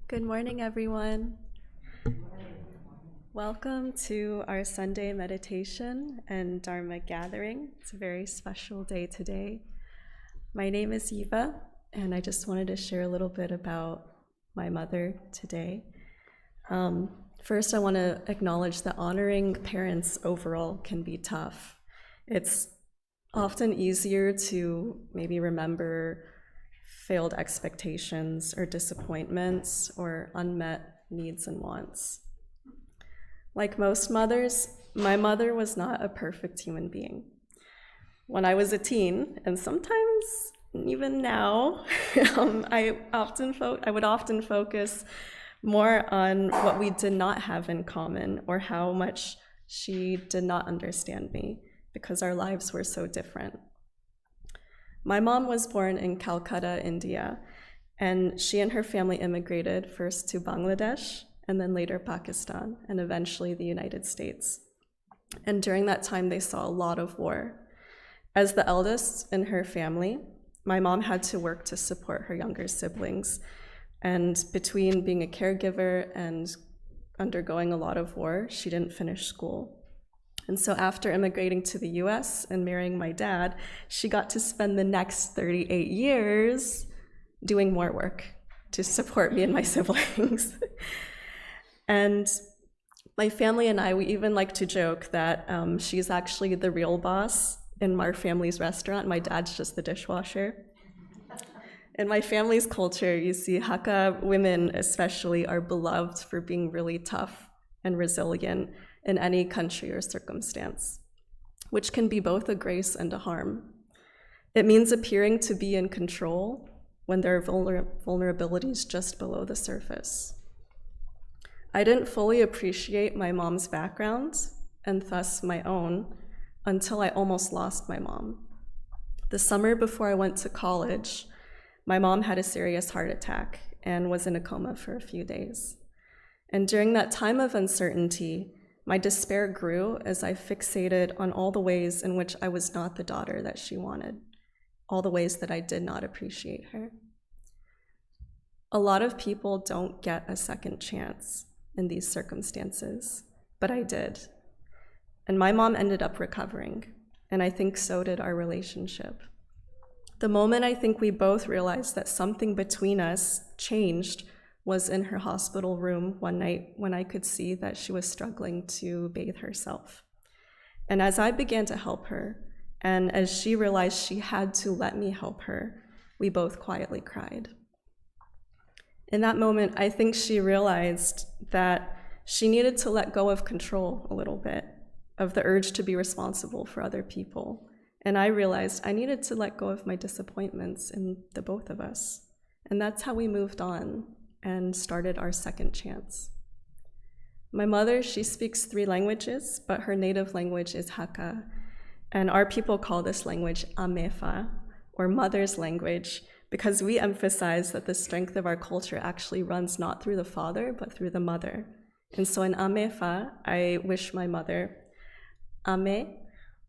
Good morning, everyone. Welcome to our Sunday meditation and Dharma gathering. It's a very special day today. My name is Eva, and I just wanted to share a little bit about my mother today. First, I want to acknowledge that honoring parents overall can be tough. It's often easier to maybe remember failed expectations or disappointments or unmet needs and wants. Like most mothers, my mother was not a perfect human being. When I was a teen, and sometimes even now, I would often focus more on what we did not have in common or how much she did not understand me because our lives were so different. My mom was born in Calcutta, India, and she and her family immigrated first to Bangladesh and then later Pakistan and eventually the United States. And during that time, they saw a lot of war. As the eldest in her family, my mom had to work to support her younger siblings. And between being a caregiver and undergoing a lot of war, she didn't finish school. And so after immigrating to the US and marrying my dad, she got to spend the next 38 years doing more work to support me and my siblings. And my family and I, we even like to joke that she's actually the real boss in our family's restaurant. My dad's just the dishwasher. In my family's culture, you see Hakka women especially are beloved for being really tough and resilient in any country or circumstance, which can be both a grace and a harm. It means appearing to be in control when there are vulnerabilities just below the surface. I didn't fully appreciate my mom's background, and thus my own, until I almost lost my mom. The summer before I went to college, my mom had a serious heart attack and was in a coma for a few days. And during that time of uncertainty, my despair grew as I fixated on all the ways in which I was not the daughter that she wanted, all the ways that I did not appreciate her. A lot of people don't get a second chance in these circumstances, but I did. And my mom ended up recovering, and I think so did our relationship. The moment I think we both realized that something between us changed was in her hospital room one night when I could see that she was struggling to bathe herself. And as I began to help her, and as she realized she had to let me help her, we both quietly cried. In that moment, I think she realized that she needed to let go of control a little bit, of the urge to be responsible for other people. And I realized I needed to let go of my disappointments in the both of us. And that's how we moved on and started our second chance. My mother, she speaks 3 languages, but her native language is Hakka. And our people call this language Amefa, or mother's language, because we emphasize that the strength of our culture actually runs not through the father, but through the mother. And so in Amefa, I wish my mother, Ame,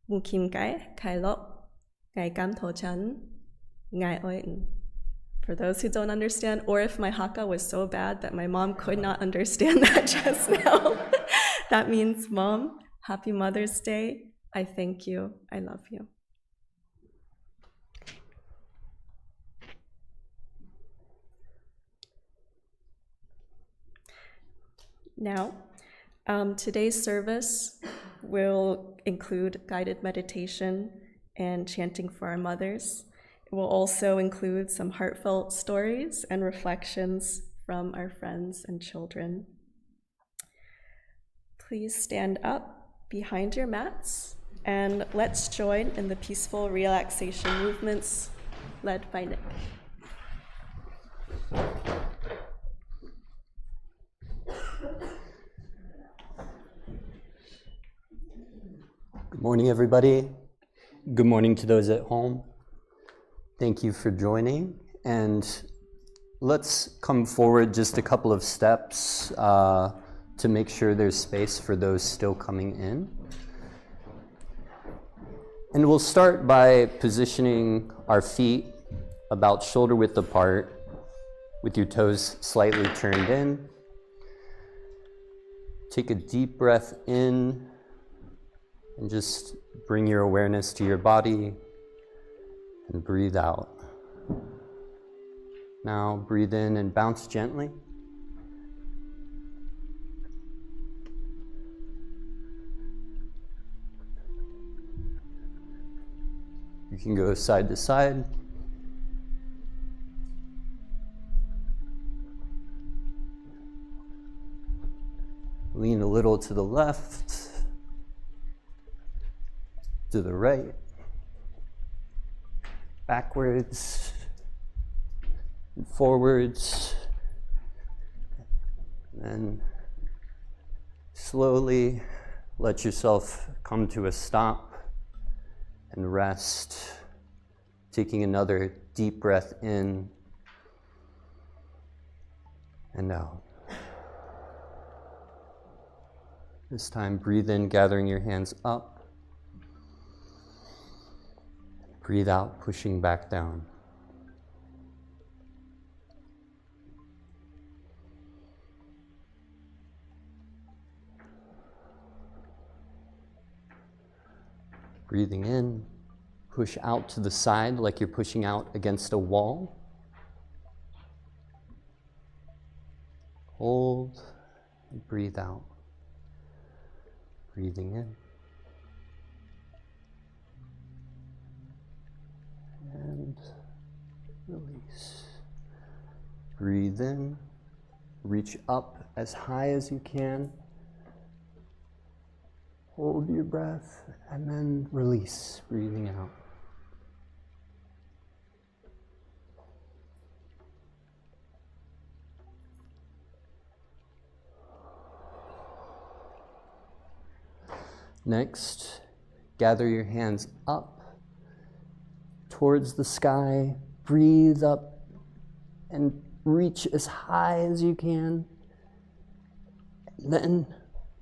Mukim Kai, Kailo, Ngai Kam Tochan, Ngai Oin. For those who don't understand, or if my Hakka was so bad that my mom could not understand that just now, that means, Mom, happy Mother's Day. I thank you. I love you. Now, today's service will include guided meditation and chanting for our mothers. It will also include some heartfelt stories and reflections from our friends and children. Please stand up behind your mats and let's join in the peaceful relaxation movements led by Nick. Good morning, everybody. Good morning to those at home. Thank you for joining. And let's come forward just a couple of steps to make sure there's space for those still coming in. And we'll start by positioning our feet about shoulder width apart with your toes slightly turned in. Take a deep breath in and just bring your awareness to your body and breathe out. Now breathe in and bounce gently. You can go side to side. Lean a little to the left, to the right, backwards, and forwards, and then slowly let yourself come to a stop and rest, taking another deep breath in and out. This time, breathe in, gathering your hands up. Breathe out, pushing back down. Breathing in, push out to the side like you're pushing out against a wall. Hold and breathe out. Breathing in. And release. Breathe in. Reach up as high as you can. Hold your breath and then release, breathing out. Next, gather your hands up towards the sky. Breathe up and reach as high as you can. Then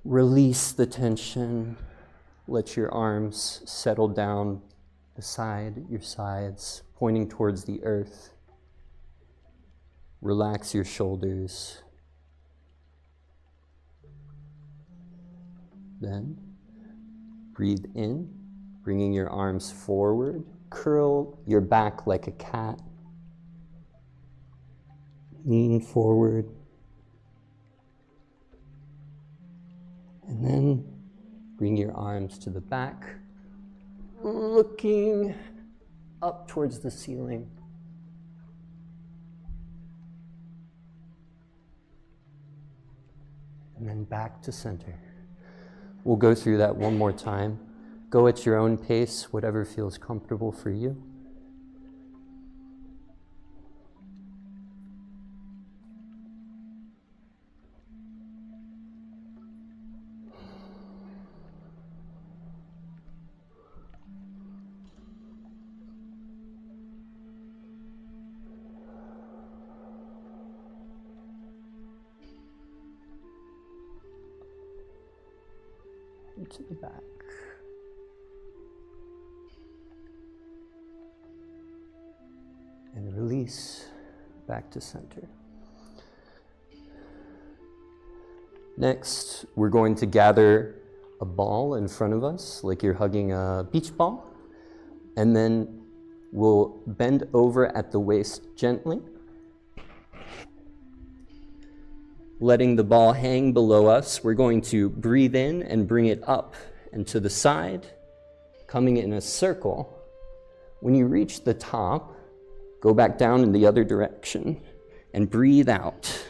release the tension. Let your arms settle down beside your sides, pointing towards the earth. Relax your shoulders. Then breathe in, bringing your arms forward. Curl your back like a cat. Lean forward. And then bring your arms to the back, looking up towards the ceiling. And then back to center. We'll go through that one more time. Go at your own pace, whatever feels comfortable for you. To the back. And release back to center. Next, we're going to gather a ball in front of us, like you're hugging a beach ball. And then we'll bend over at the waist gently, letting the ball hang below us. We're going to breathe in and bring it up and to the side, coming in a circle. When you reach the top, go back down in the other direction and breathe out.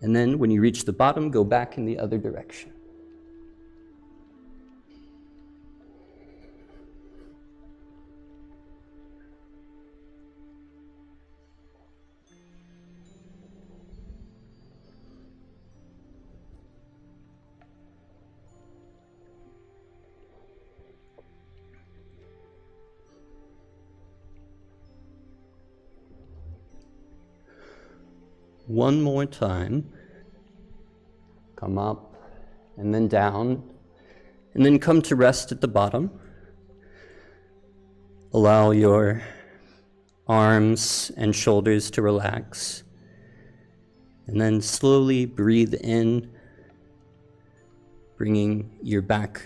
And then when you reach the bottom, go back in the other direction. One more time. Come up and then down, and then come to rest at the bottom. Allow your arms and shoulders to relax, and then slowly breathe in, bringing your back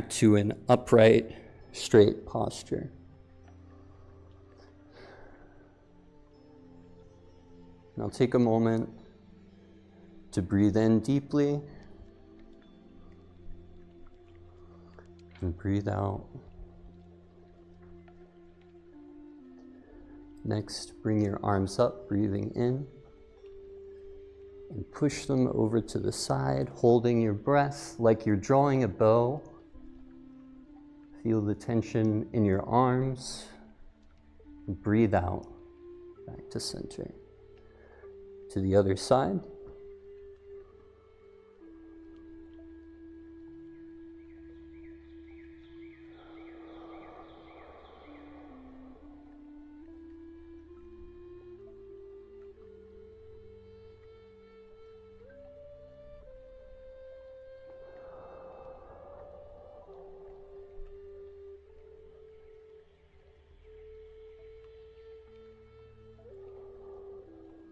to an upright, straight posture. Now take a moment to breathe in deeply and breathe out. Next, bring your arms up, breathing in, and push them over to the side, holding your breath like you're drawing a bow. Feel the tension in your arms. And breathe out, back to center. To the other side.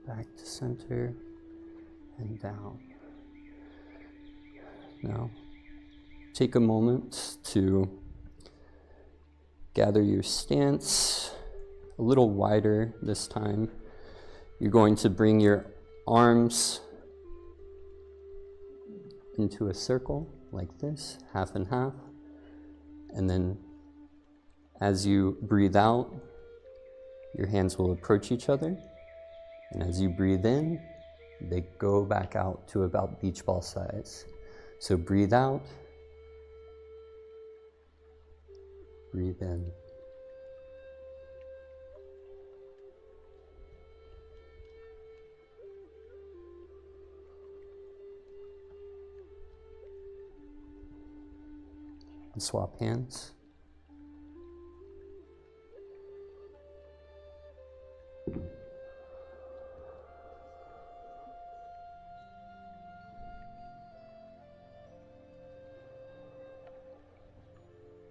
Back to center and down. Now, take a moment to gather your stance a little wider this time. You're going to bring your arms into a circle like this, half and half. And then as you breathe out, your hands will approach each other. And as you breathe in, they go back out to about beach ball size. So breathe out, breathe in. And swap hands.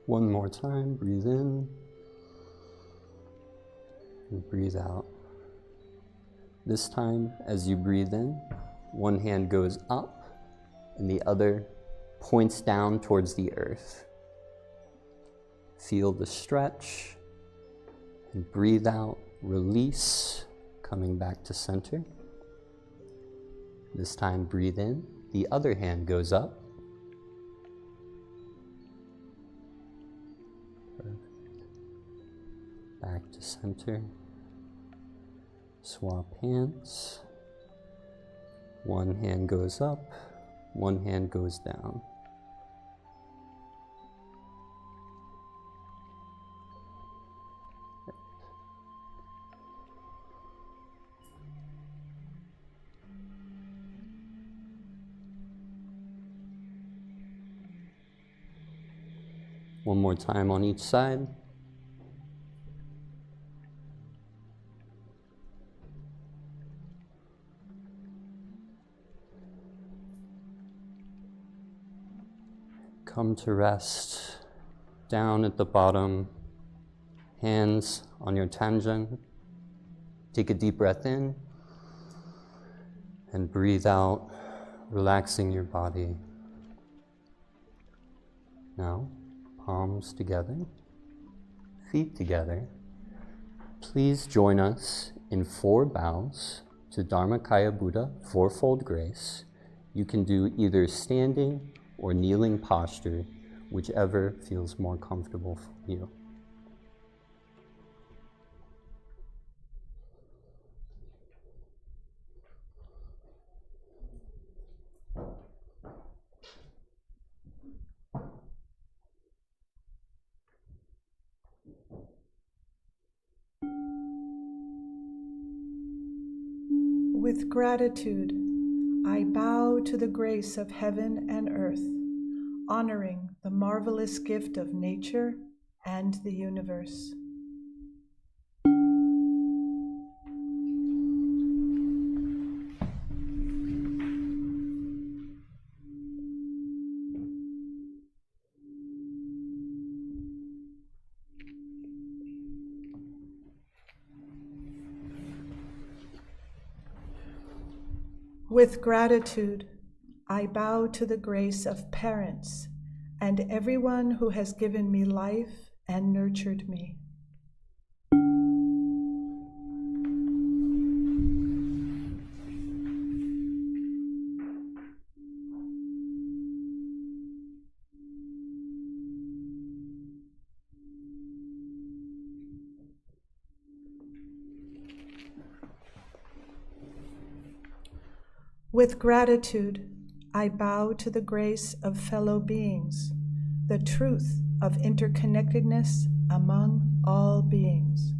One more time, breathe in and breathe out. This time, as you breathe in, one hand goes up and the other points down towards the earth. Feel the stretch and breathe out, release, coming back to center. This time, breathe in, the other hand goes up. Back to center. Swap hands. One hand goes up, one hand goes down. One more time on each side. Come to rest down at the bottom, hands on your tangent. Take a deep breath in and breathe out, relaxing your body. Now, palms together, feet together. Please join us in 4 bows to Dharmakaya Buddha, fourfold grace. You can do either standing or kneeling posture, whichever feels more comfortable for you. With gratitude, I bow to the grace of heaven and earth, honoring the marvelous gift of nature and the universe. With gratitude, I bow to the grace of parents and everyone who has given me life and nurtured me. With gratitude, I bow to the grace of fellow beings, the truth of interconnectedness among all beings.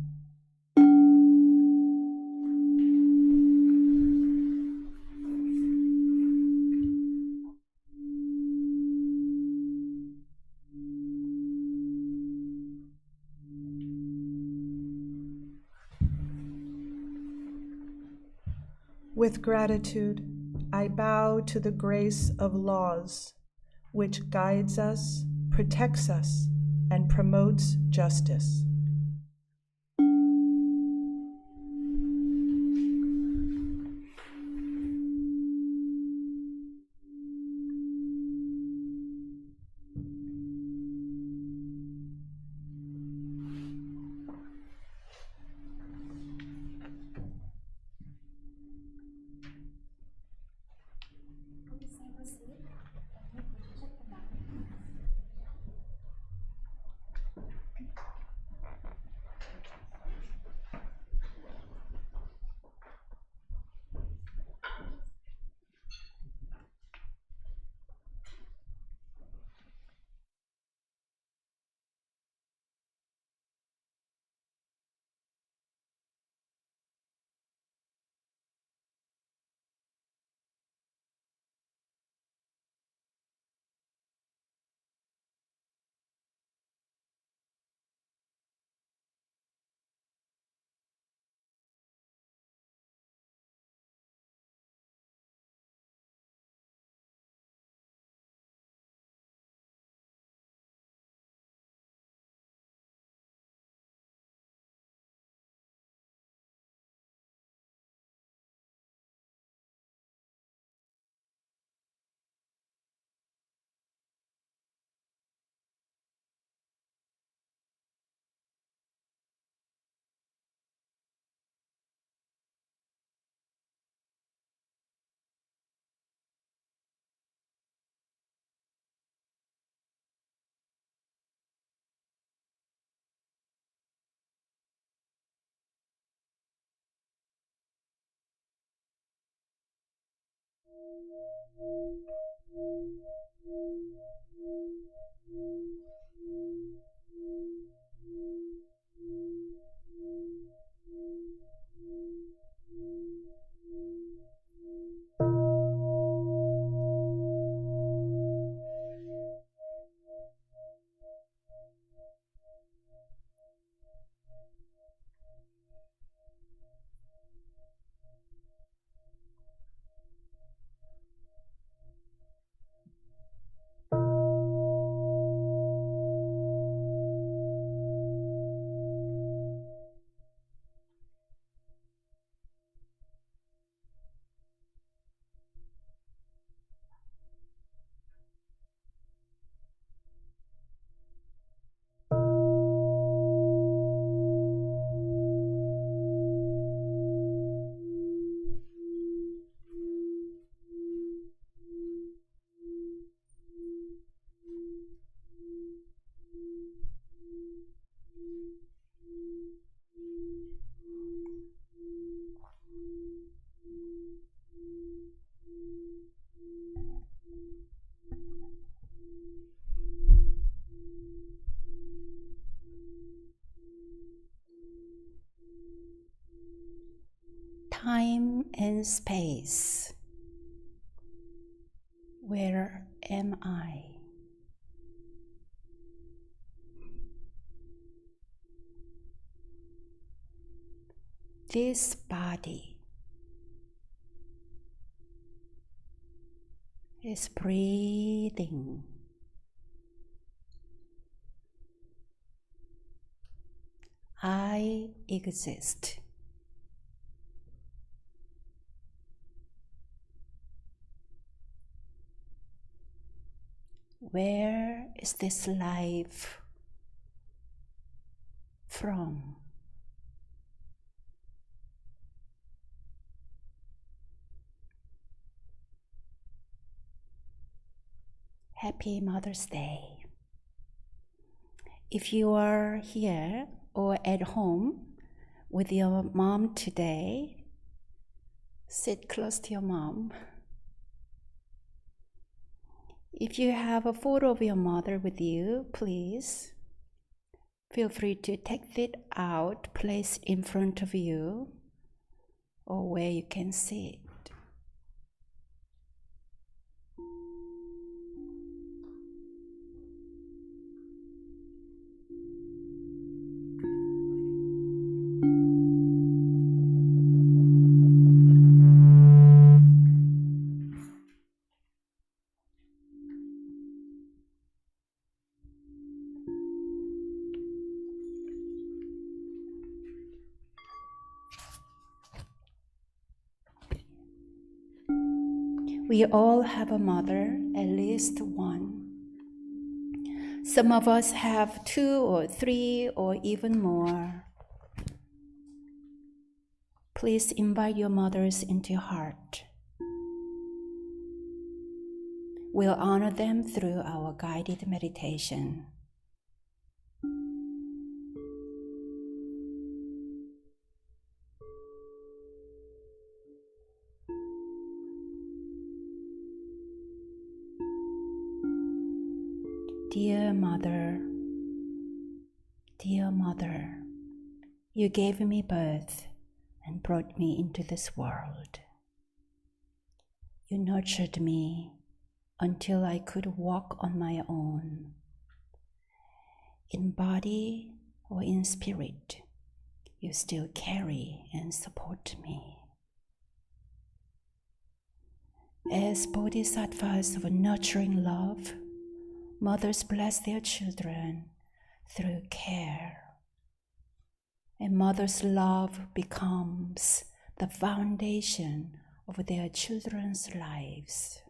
With gratitude, I bow to the grace of laws, which guides us, protects us, and promotes justice. Time and space. Where am I? This body is breathing. I exist. Where is this life from? Happy Mother's Day. If you are here or at home with your mom today, sit close to your mom. If you have a photo of your mother with you, please feel free to take it out, place in front of you, or where you can see it. We all have a mother, at least one. Some of us have 2 or 3 or even more. Please invite your mothers into your heart. We'll honor them through our guided meditation. Dear Mother, you gave me birth and brought me into this world. You nurtured me until I could walk on my own. In body or in spirit, you still carry and support me. As bodhisattvas of nurturing love, mothers bless their children through care. And mother's love becomes the foundation of their children's lives.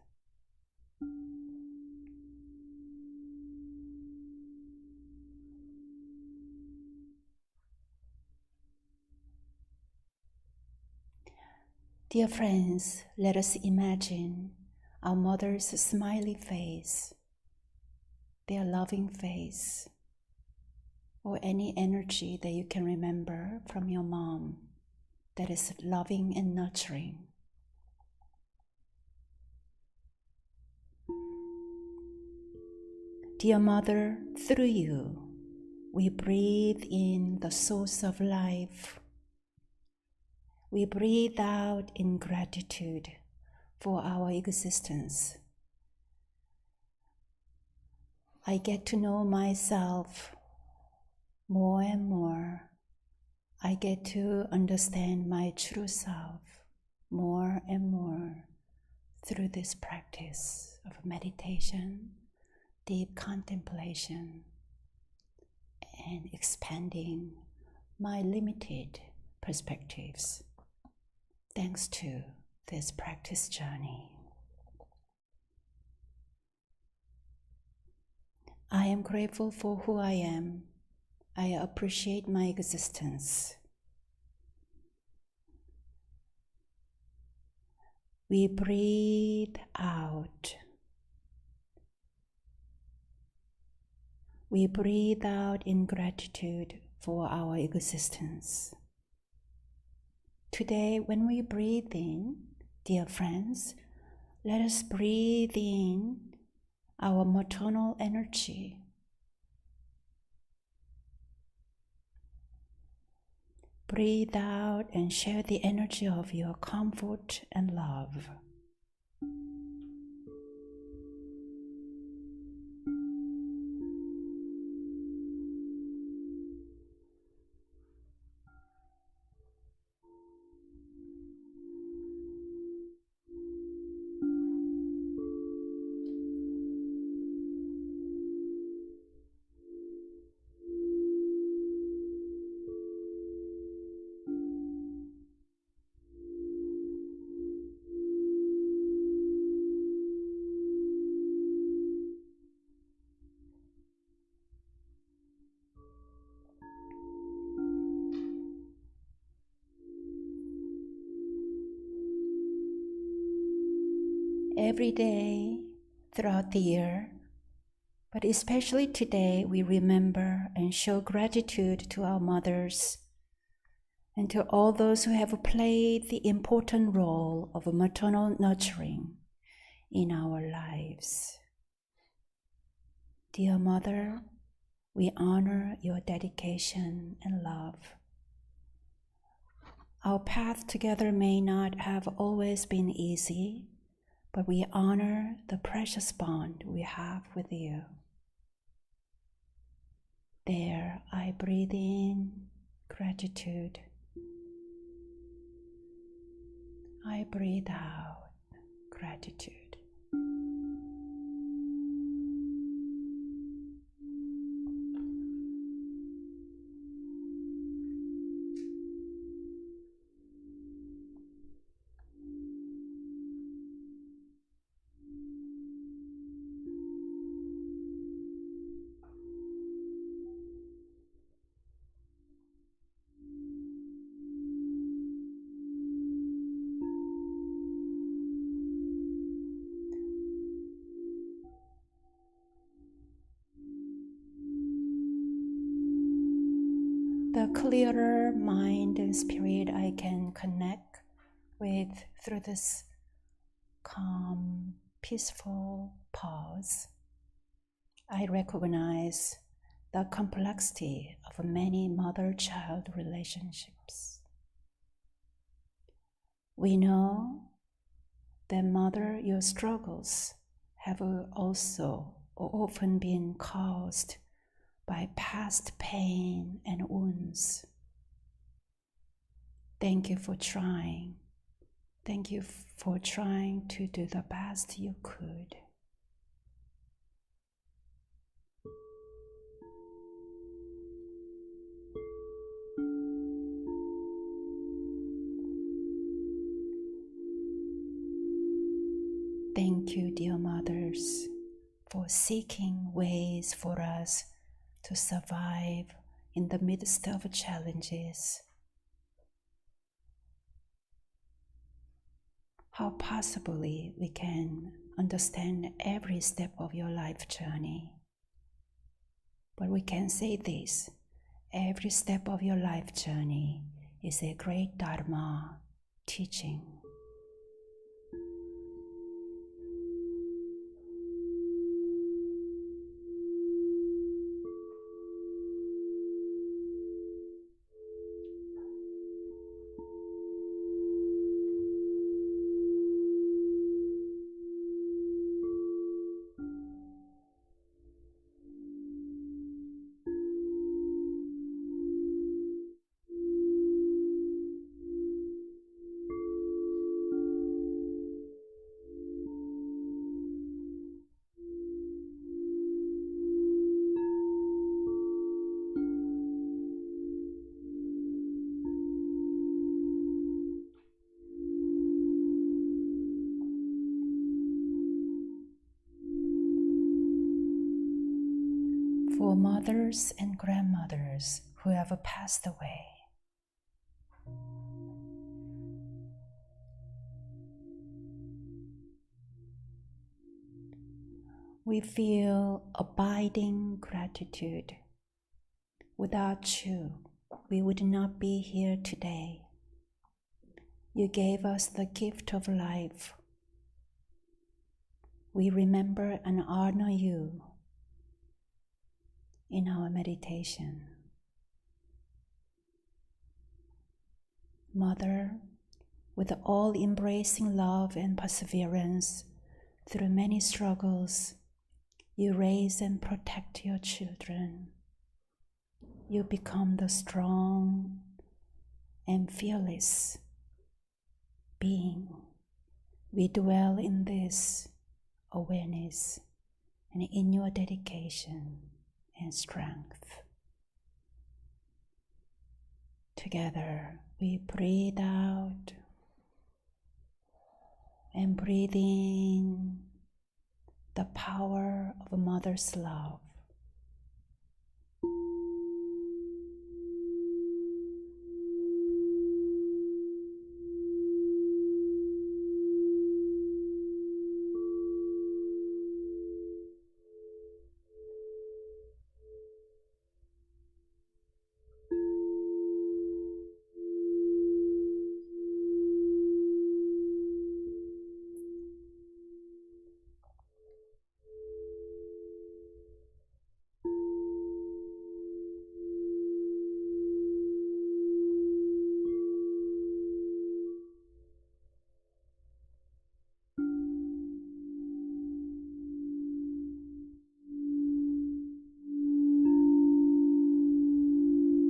Dear friends, let us imagine our mother's smiley face, their loving face, or any energy that you can remember from your mom that is loving and nurturing. Dear Mother, through you, we breathe in the source of life. We breathe out in gratitude for our existence. I get to know myself more and more. I get to understand my true self more and more through this practice of meditation, deep contemplation, and expanding my limited perspectives thanks to this practice journey. I am grateful for who I am. I appreciate my existence. We breathe out. We breathe out in gratitude for our existence. Today, when we breathe in, dear friends, let us breathe in our maternal energy. Breathe out and share the energy of your comfort and love. Every day throughout the year, but especially today, we remember and show gratitude to our mothers and to all those who have played the important role of maternal nurturing in our lives. Dear Mother, we honor your dedication and love. Our path together may not have always been easy, but we honor the precious bond we have with you. There, I breathe in gratitude. I breathe out gratitude. The clearer mind and spirit I can connect with through this calm, peaceful pause, I recognize the complexity of many mother-child relationships. We know that, Mother, your struggles have also often been caused by past pain and wounds. Thank you for trying. Thank you for trying to do the best you could. Thank you, dear mothers, for seeking ways for us to survive in the midst of challenges. How possibly we can understand every step of your life journey. But we can say this: every step of your life journey is a great Dharma teaching. for mothers and grandmothers who have passed away. We feel abiding gratitude. Without you, we would not be here today. You gave us the gift of life. We remember and honor you in our meditation. Mother, with all-embracing love and perseverance, through many struggles, you raise and protect your children. You become the strong and fearless being. We dwell in this awareness and in your dedication and strength. Together, we breathe out and breathe in the power of a mother's love.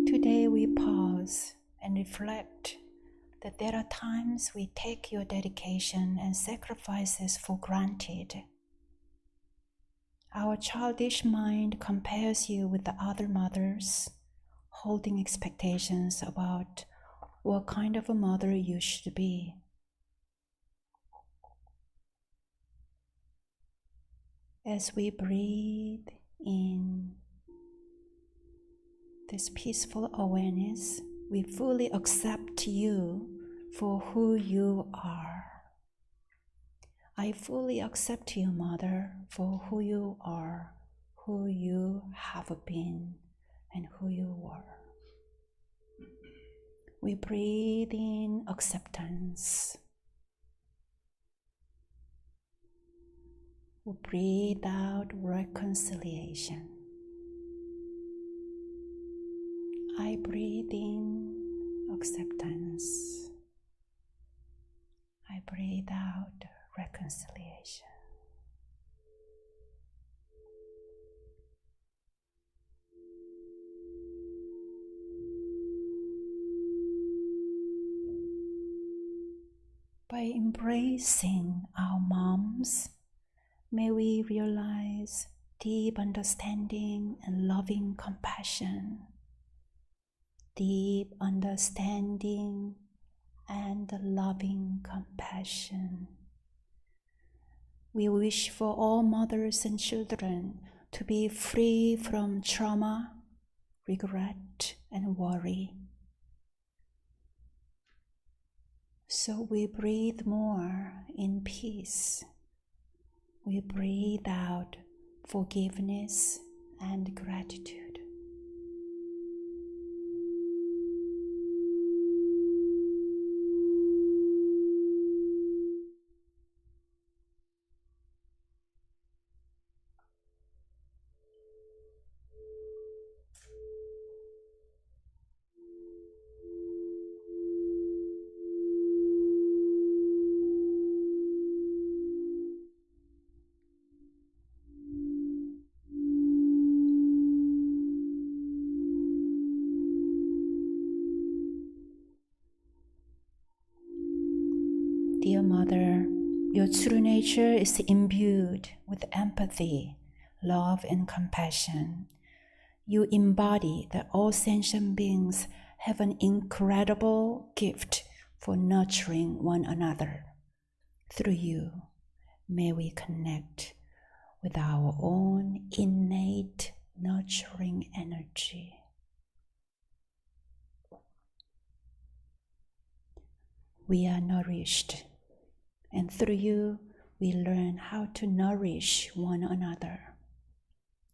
Today we pause and reflect that there are times we take your dedication and sacrifices for granted. Our childish mind compares you with the other mothers, holding expectations about what kind of a mother you should be. As we breathe in this peaceful awareness, we fully accept you for who you are. I fully accept you, Mother, for who you are, who you have been, and who you were. We breathe in acceptance. We breathe out reconciliation. I breathe in acceptance. I breathe out reconciliation. By embracing our moms, may we realize deep understanding and loving compassion. Deep understanding and loving compassion. We wish for all mothers and children to be free from trauma, regret, and worry. So we breathe more in peace. We breathe out forgiveness and gratitude. Dear Mother, your true nature is imbued with empathy, love, and compassion. You embody that all sentient beings have an incredible gift for nurturing one another. Through you, may we connect with our own innate nurturing energy. We are nourished, and through you, we learn how to nourish one another.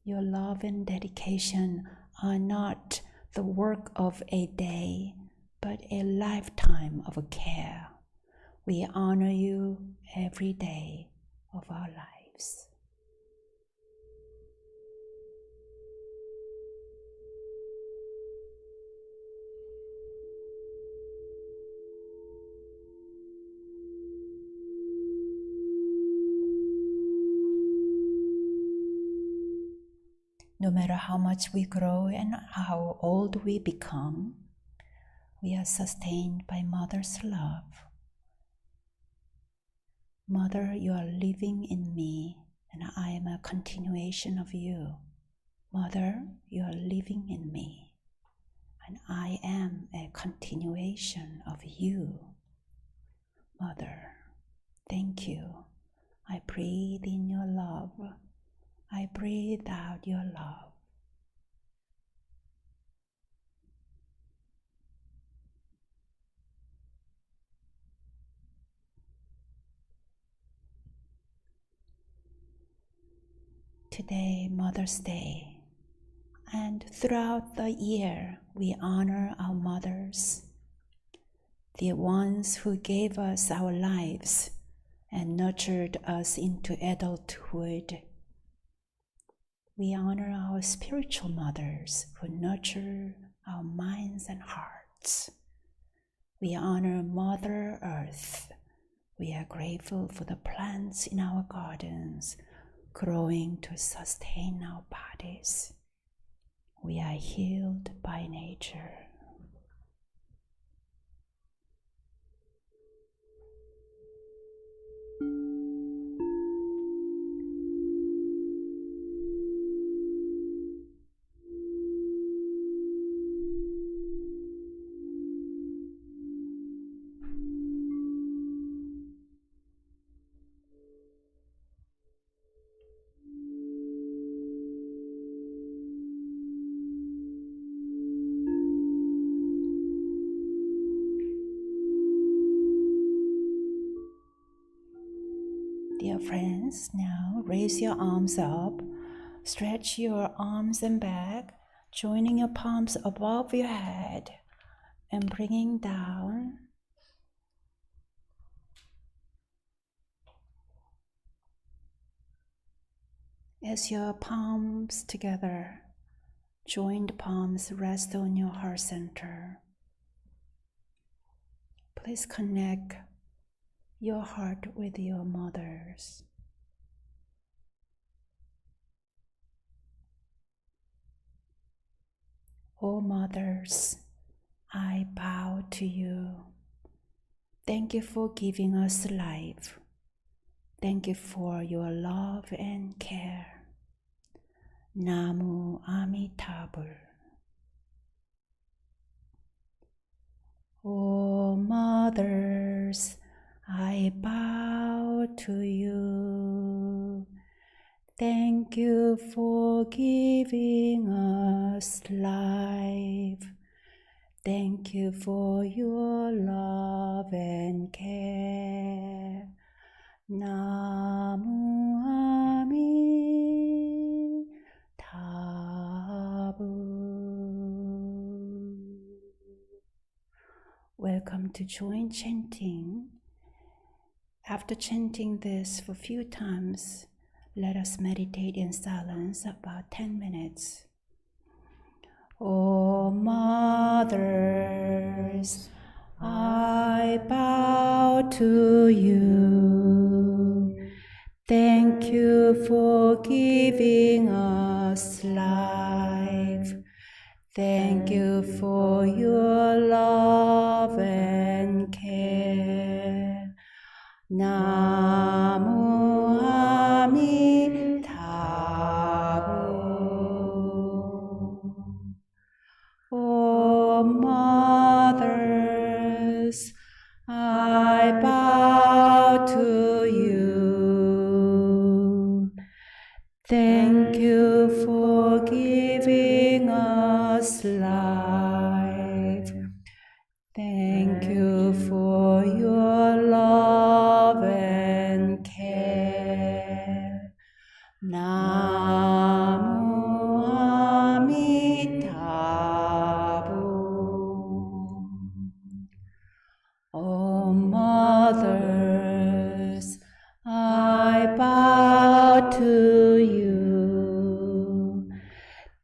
Your love and dedication are not the work of a day, but a lifetime of care. We honor you every day of our lives. No matter how much we grow and how old we become, we are sustained by Mother's love. Mother, you are living in me, and I am a continuation of you. Mother, you are living in me, and I am a continuation of you. Mother, thank you. I breathe in your love. I breathe out your love. Today, Mother's Day, and throughout the year, we honor our mothers, the ones who gave us our lives and nurtured us into adulthood. We honor our spiritual mothers who nurture our minds and hearts. We honor Mother Earth. We are grateful for the plants in our gardens growing to sustain our bodies. We are healed by nature. Dear friends, now raise your arms up, stretch your arms and back, joining your palms above your head and bringing down. As your palms together, joined palms rest on your heart center. Please connect your heart with your mothers. Oh mothers, I bow to you. Thank you for giving us life. Thank you for your love and care. Namu Amitabha. Oh mothers, I bow to you. Thank you for giving us life. Thank you for your love and care. Namu Amitabha. Welcome to joint chanting. After chanting this for a few times, let us meditate in silence about 10 minutes. Oh mothers, I bow to you. Thank you for giving us life. Thank you for your love and care. Namu Amitabha. Oh mothers, I bow to you. Thank you for giving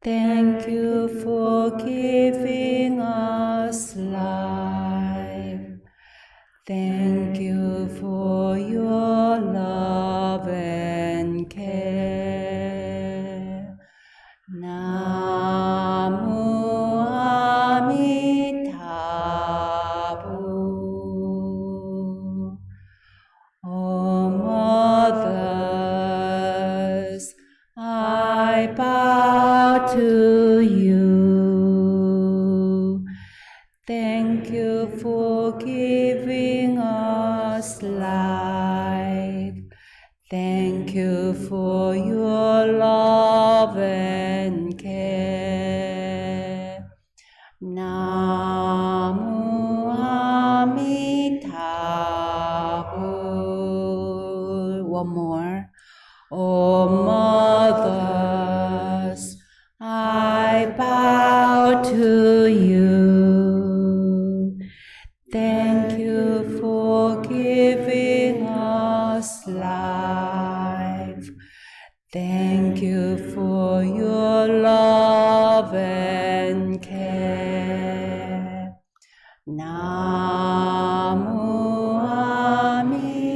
Thank you for giving us life. Thank you for your love and care. Namu Amitabha. O mothers, I bow to you. Thank you for giving us life. Thank you for your love and care. Namu Amitabha. One more. O mothers, I bow to you. Thank you for giving us life. Thank you for your love and care. Namu Amitabha.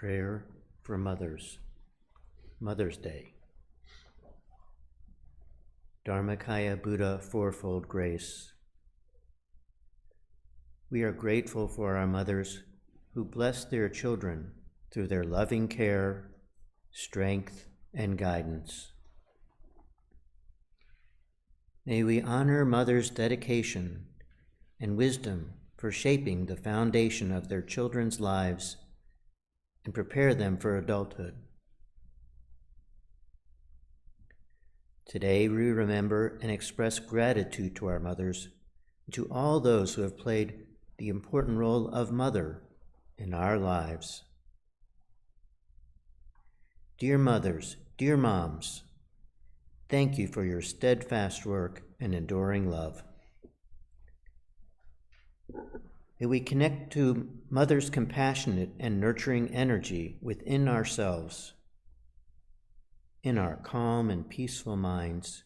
Prayer for Mothers, Mother's Day. Dharmakaya Buddha Fourfold Grace. We are grateful for our mothers who bless their children through their loving care, strength, and guidance. May we honor mothers' dedication and wisdom for shaping the foundation of their children's lives and prepare them for adulthood. Today we remember and express gratitude to our mothers and to all those who have played the important role of mother in our lives. Dear mothers, dear moms, thank you for your steadfast work and enduring love. May we connect to Mother's compassionate and nurturing energy within ourselves. In our calm and peaceful minds,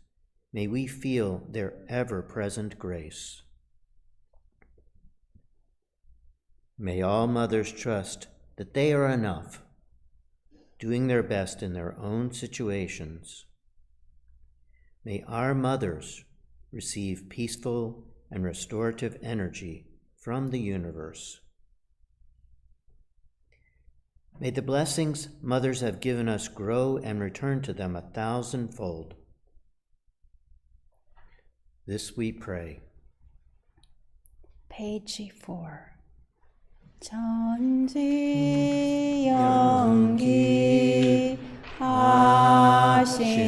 may we feel their ever-present grace. May all mothers trust that they are enough, doing their best in their own situations. May our mothers receive peaceful and restorative energy from the universe. May the blessings mothers have given us grow and return to them 1,000-fold. This we pray. Page 4. 천지 영기 하심정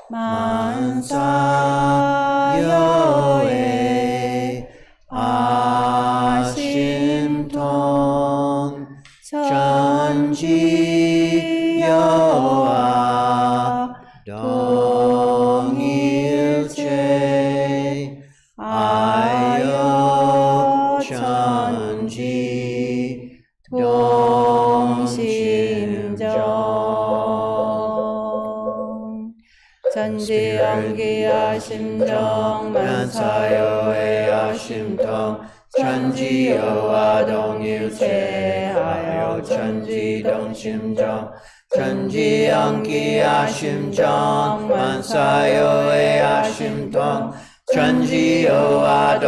만사여의 아심통 전지여와 동일체 아여 천지 동심정 전지영기야 심정 만사여의 심통 천지여와 동일체하여 천지동심정 천지영기야 심정 만사여의 심통 천지여와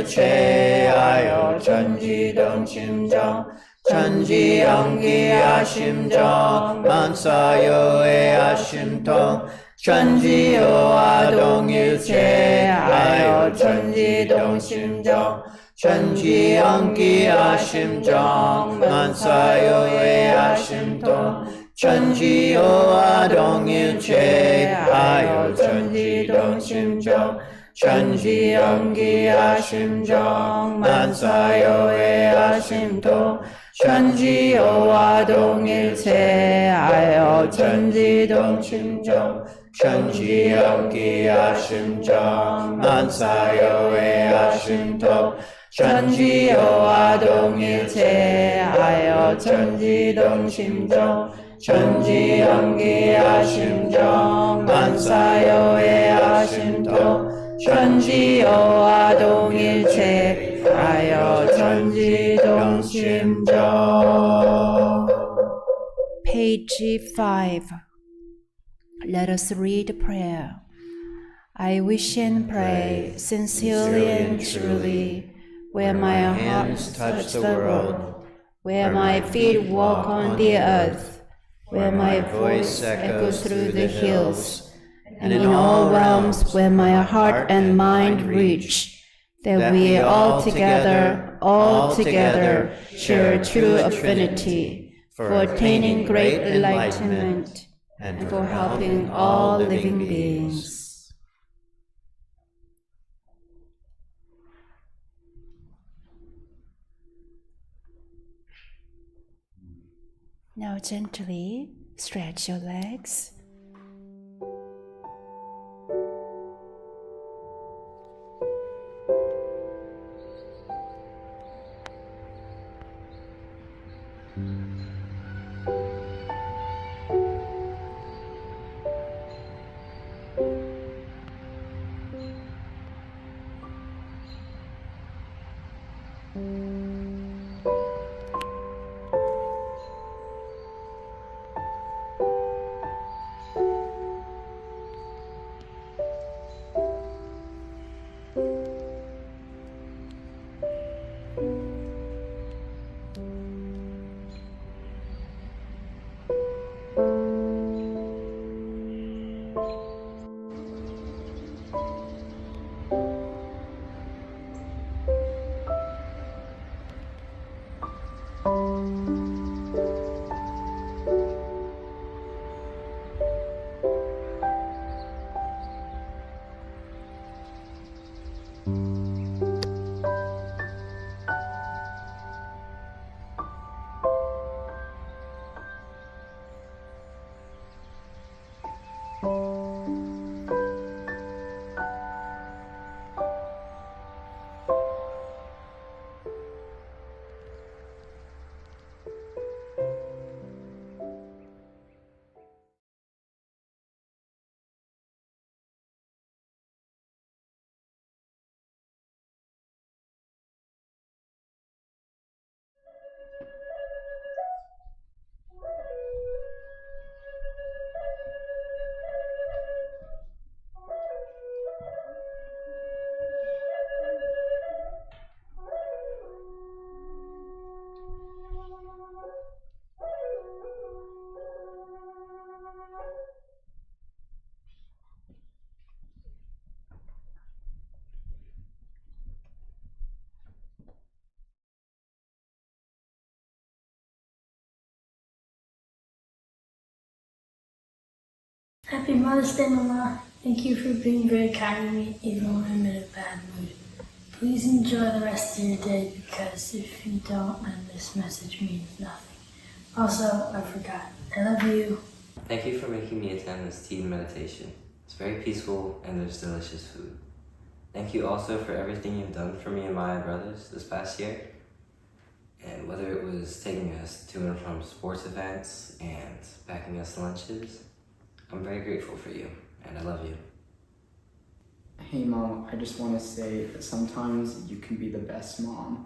동일체하여 천지동심정 천지영기야 심정 만사여의 심통 천지여와 동일체하여 천지동심정 천지영기야 심정 만사여의 심통 천지여와 동일체하여 천지동심정 천지영기야 심정 만사여의 심통 천지여와 동일체하여 천지동심정 천지영기야 심정 만사여의 심통 천지여와 동일체하여 천지동심정 천지영기야 심정 만사여의 심통 천지여와 동일체하여 천지동심정. Page 5. Let us read prayer. I wish and pray sincerely and truly, where my hands touch the world, where my feet walk on the earth, where my voice echoes through the hills, and in all realms where my heart and mind reach, that we all together share true affinity for attaining great enlightenment and for helping all living beings. Now gently stretch your legs. Happy Mother's Day, Mama. Thank you for being very kind to me even when I'm in a bad mood. Please enjoy the rest of your day because if you don't, then this message means nothing. Also, I forgot. I love you. Thank you for making me attend this tea meditation. It's very peaceful and there's delicious food. Thank you also for everything you've done for me and my brothers this past year. And whether it was taking us to and from sports events and packing us lunches, I'm very grateful for you, and I love you. Hey Mom, I just want to say that sometimes you can be the best mom.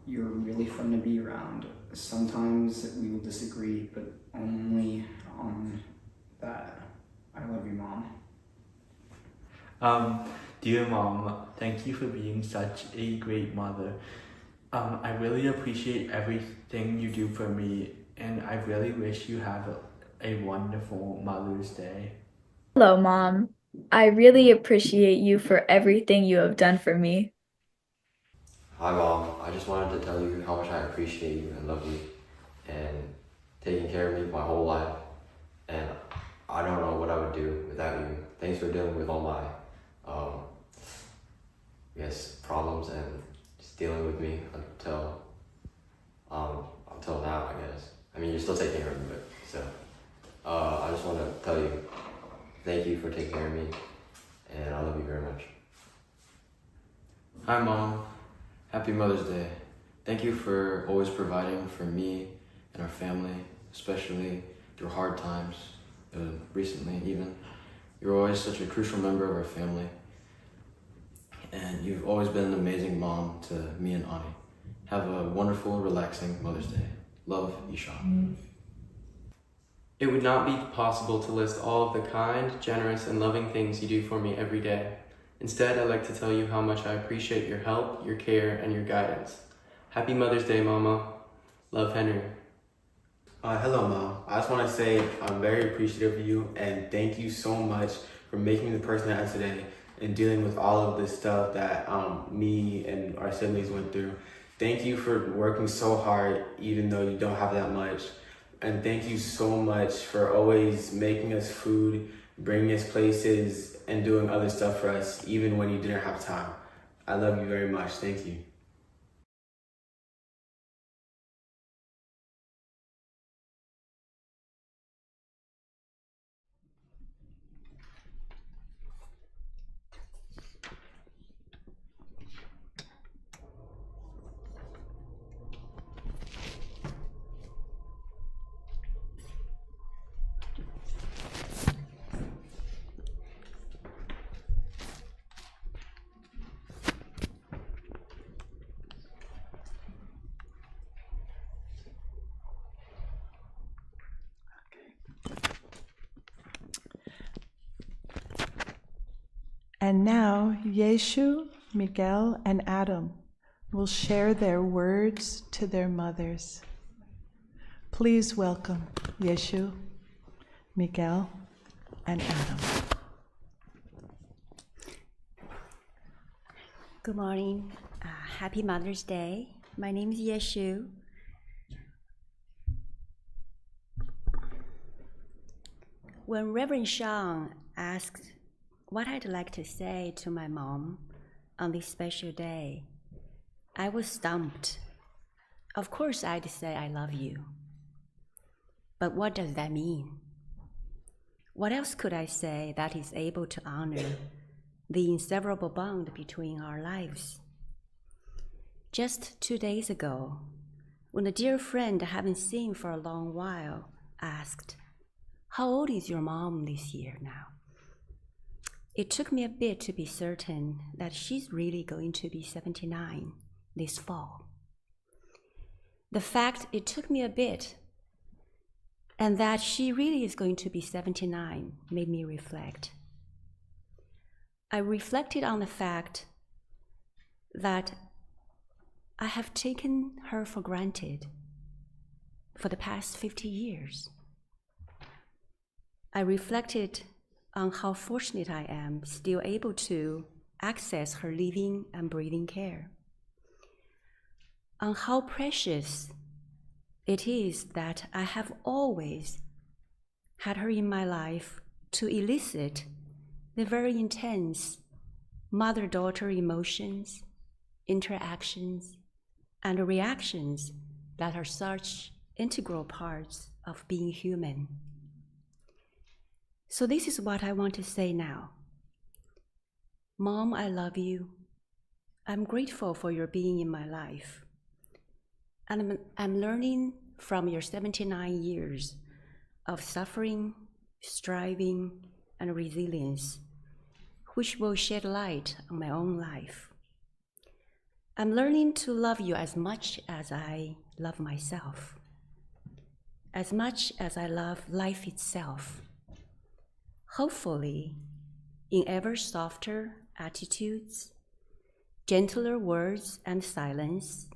You're really fun to be around. Sometimes we will disagree, but only on that. I love you, Mom. Dear Mom, thank you for being such a great mother. I really appreciate everything you do for me, and I really wish you have a wonderful Mother's Day. Hello, Mom. I really appreciate you for everything you have done for me. Hi Mom, I just wanted to tell you how much I appreciate you and love you and taking care of me my whole life, and I don't know what I would do without you. Thanks for dealing with all my problems and just dealing with me until now, I guess. I mean, you're still taking care of me, but so I just want to tell you thank you for taking care of me, and I love you very much. Hi Mom, happy Mother's Day. Thank you for always providing for me and our family, especially through hard times, recently even. You're always such a crucial member of our family, and you've always been an amazing mom to me and Ani. Have a wonderful, relaxing Mother's Day. Love, Ishan. It would not be possible to list all of the kind, generous, and loving things you do for me every day. Instead, I'd like to tell you how much I appreciate your help, your care, and your guidance. Happy Mother's Day, Mama. Love, Henry. Hello, Mom. I just want to say I'm very appreciative of you, and thank you so much for making me the person I am today and dealing with all of this stuff that me and our siblings went through. Thank you for working so hard, even though you don't have that much. And thank you so much for always making us food, bringing us places, and doing other stuff for us, even when you didn't have time. I love you very much. Thank you. And now, Yeshu, Miguel, and Adam will share their words to their mothers. Please welcome Yeshu, Miguel, and Adam. Good morning. Happy Mother's Day. My name is Yeshu. When Reverend Shang asked what I'd like to say to my mom on this special day, I was stumped. Of course I'd say I love you. But what does that mean? What else could I say that is able to honor the inseparable bond between our lives? Just 2 days ago, when a dear friend I haven't seen for a long while asked, "How old is your mom this year now?" It took me a bit to be certain that she's really going to be 79 this fall. The fact it took me a bit and that she really is going to be 79 made me reflect. I reflected on the fact that I have taken her for granted for the past 50 years. I reflected on how fortunate I am still able to access her living and breathing care, on how precious it is that I have always had her in my life to elicit the very intense mother-daughter emotions, interactions, and reactions that are such integral parts of being human. So this is what I want to say now. Mom, I love you. I'm grateful for your being in my life. And I'm learning from your 79 years of suffering, striving, and resilience, which will shed light on my own life. I'm learning to love you as much as I love myself, as much as I love life itself. Hopefully, in ever softer attitudes, gentler words and silence,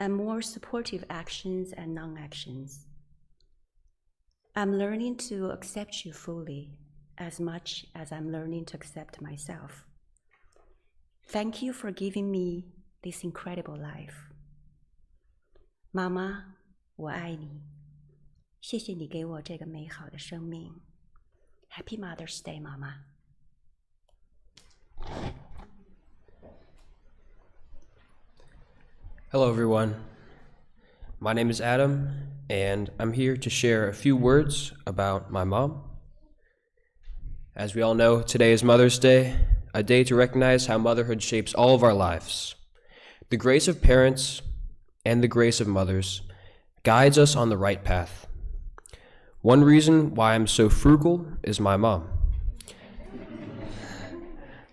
and more supportive actions and non-actions. I'm learning to accept you fully as much as I'm learning to accept myself. Thank you for giving me this incredible life. 妈妈，我爱你，谢谢你给我这个美好的生命。Happy Mother's Day, 妈妈。Hello, everyone. My name is Adam, and I'm here to share a few words about my mom. As we all know, today is Mother's Day, a day to recognize how motherhood shapes all of our lives. The grace of parents and the grace of mothers guides us on the right path. One reason why I'm so frugal is my mom.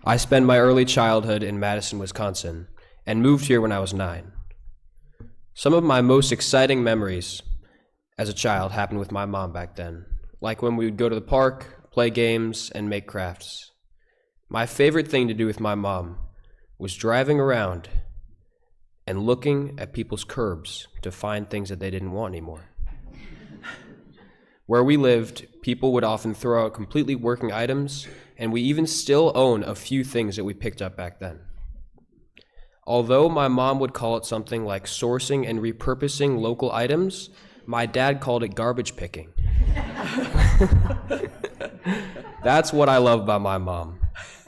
I spent my early childhood in Madison, Wisconsin, and moved here when I was 9. Some of my most exciting memories as a child happened with my mom back then, like when we would go to the park, play games, and make crafts. My favorite thing to do with my mom was driving around and looking at people's curbs to find things that they didn't want anymore. Where we lived, people would often throw out completely working items, and we even still own a few things that we picked up back then. Although my mom would call it something like sourcing and repurposing local items, my dad called it garbage picking. That's what I love about my mom.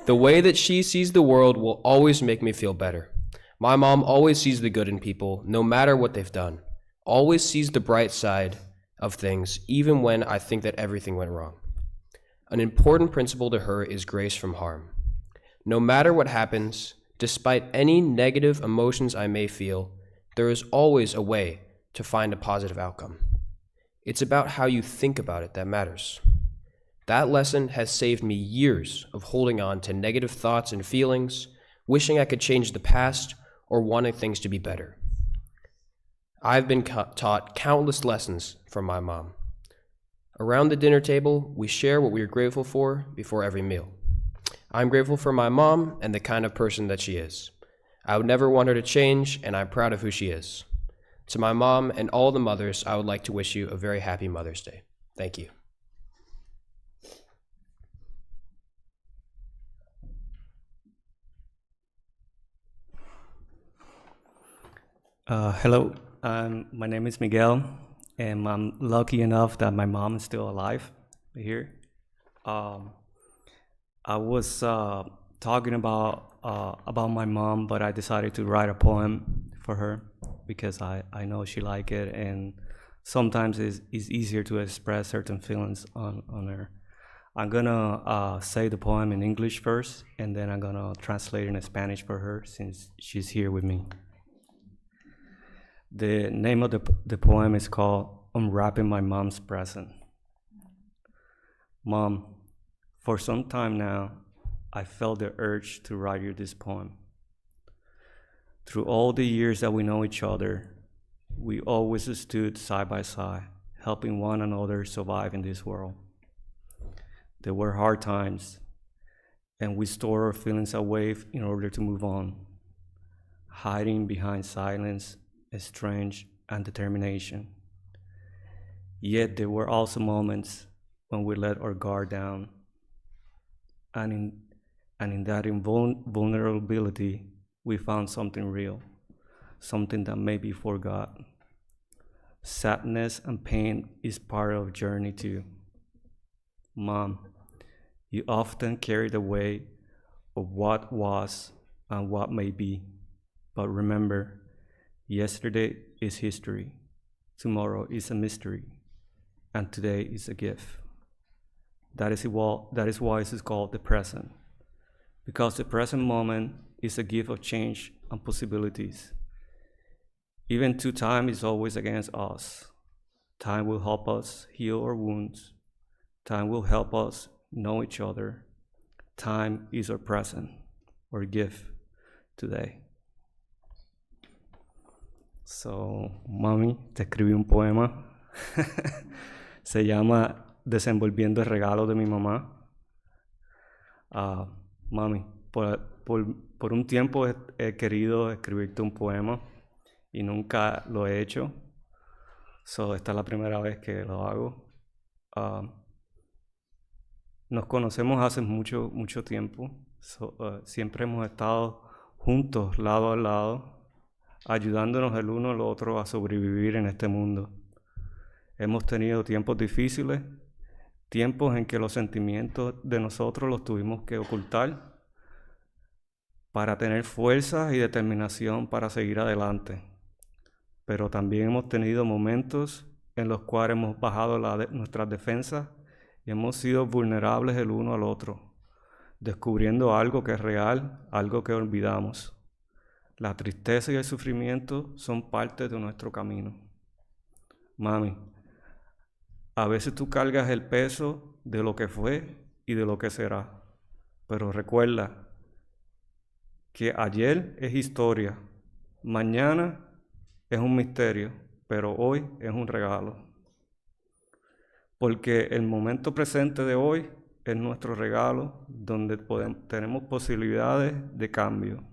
The way that she sees the world will always make me feel better. My mom always sees the good in people, no matter what they've done. Always sees the bright side of things, even when I think that everything went wrong. An important principle to her is grace from harm. No matter what happens, despite any negative emotions I may feel, there is always a way to find a positive outcome. It's about how you think about it that matters. That lesson has saved me years of holding on to negative thoughts and feelings, wishing I could change the past or wanting things to be better. I've been taught countless lessons from my mom. Around the dinner table, we share what we are grateful for before every meal. I'm grateful for my mom and the kind of person that she is. I would never want her to change, and I'm proud of who she is. To my mom and all the mothers, I would like to wish you a very happy Mother's Day. Thank you. Hello, my name is Miguel, and I'm lucky enough that my mom is still alive here. I was talking about my mom, but I decided to write a poem for her because I know she liked it, and sometimes it's easier to express certain feelings on her. I'm gonna say the poem in English first, and then I'm gonna translate it in Spanish for her since she's here with me. The name of the poem is called Unwrapping My Mom's Present. Mom, for some time now, I felt the urge to write you this poem. Through all the years that we know each other, we always stood side by side, helping one another survive in this world. There were hard times, and we stored our feelings away in order to move on, hiding behind silence, strength, and determination. Yet there were also moments when we let our guard down, and in that vulnerability, we found something real, something that may be forgot. Sadness and pain is part of the journey too. Mom, you often carry the weight of what was and what may be, but remember, yesterday is history, tomorrow is a mystery, and today is a gift. That is why it is called the present, because the present moment is a gift of change and possibilities. Even though time is always against us, time will help us heal our wounds. Time will help us know each other. Time is our present, our gift today. So, mami, te escribí un poema. Se llama Desenvolviendo el regalo de mi mamá. Mami, por un tiempo he querido escribirte un poema y nunca lo he hecho. So, esta es la primera vez que lo hago. Nos conocemos hace mucho tiempo. Siempre hemos estado juntos, lado a lado, ayudándonos el uno al otro a sobrevivir en este mundo. Hemos tenido tiempos difíciles, tiempos en que los sentimientos de nosotros los tuvimos que ocultar para tener fuerza y determinación para seguir adelante. Pero también hemos tenido momentos en los cuales hemos bajado nuestras defensas y hemos sido vulnerables el uno al otro, descubriendo algo que es real, algo que olvidamos. La tristeza y el sufrimiento son parte de nuestro camino. Mami, a veces tú cargas el peso de lo que fue y de lo que será, pero recuerda que ayer es historia, mañana es un misterio, pero hoy es un regalo. Porque el momento presente de hoy es nuestro regalo, donde tenemos posibilidades de cambio.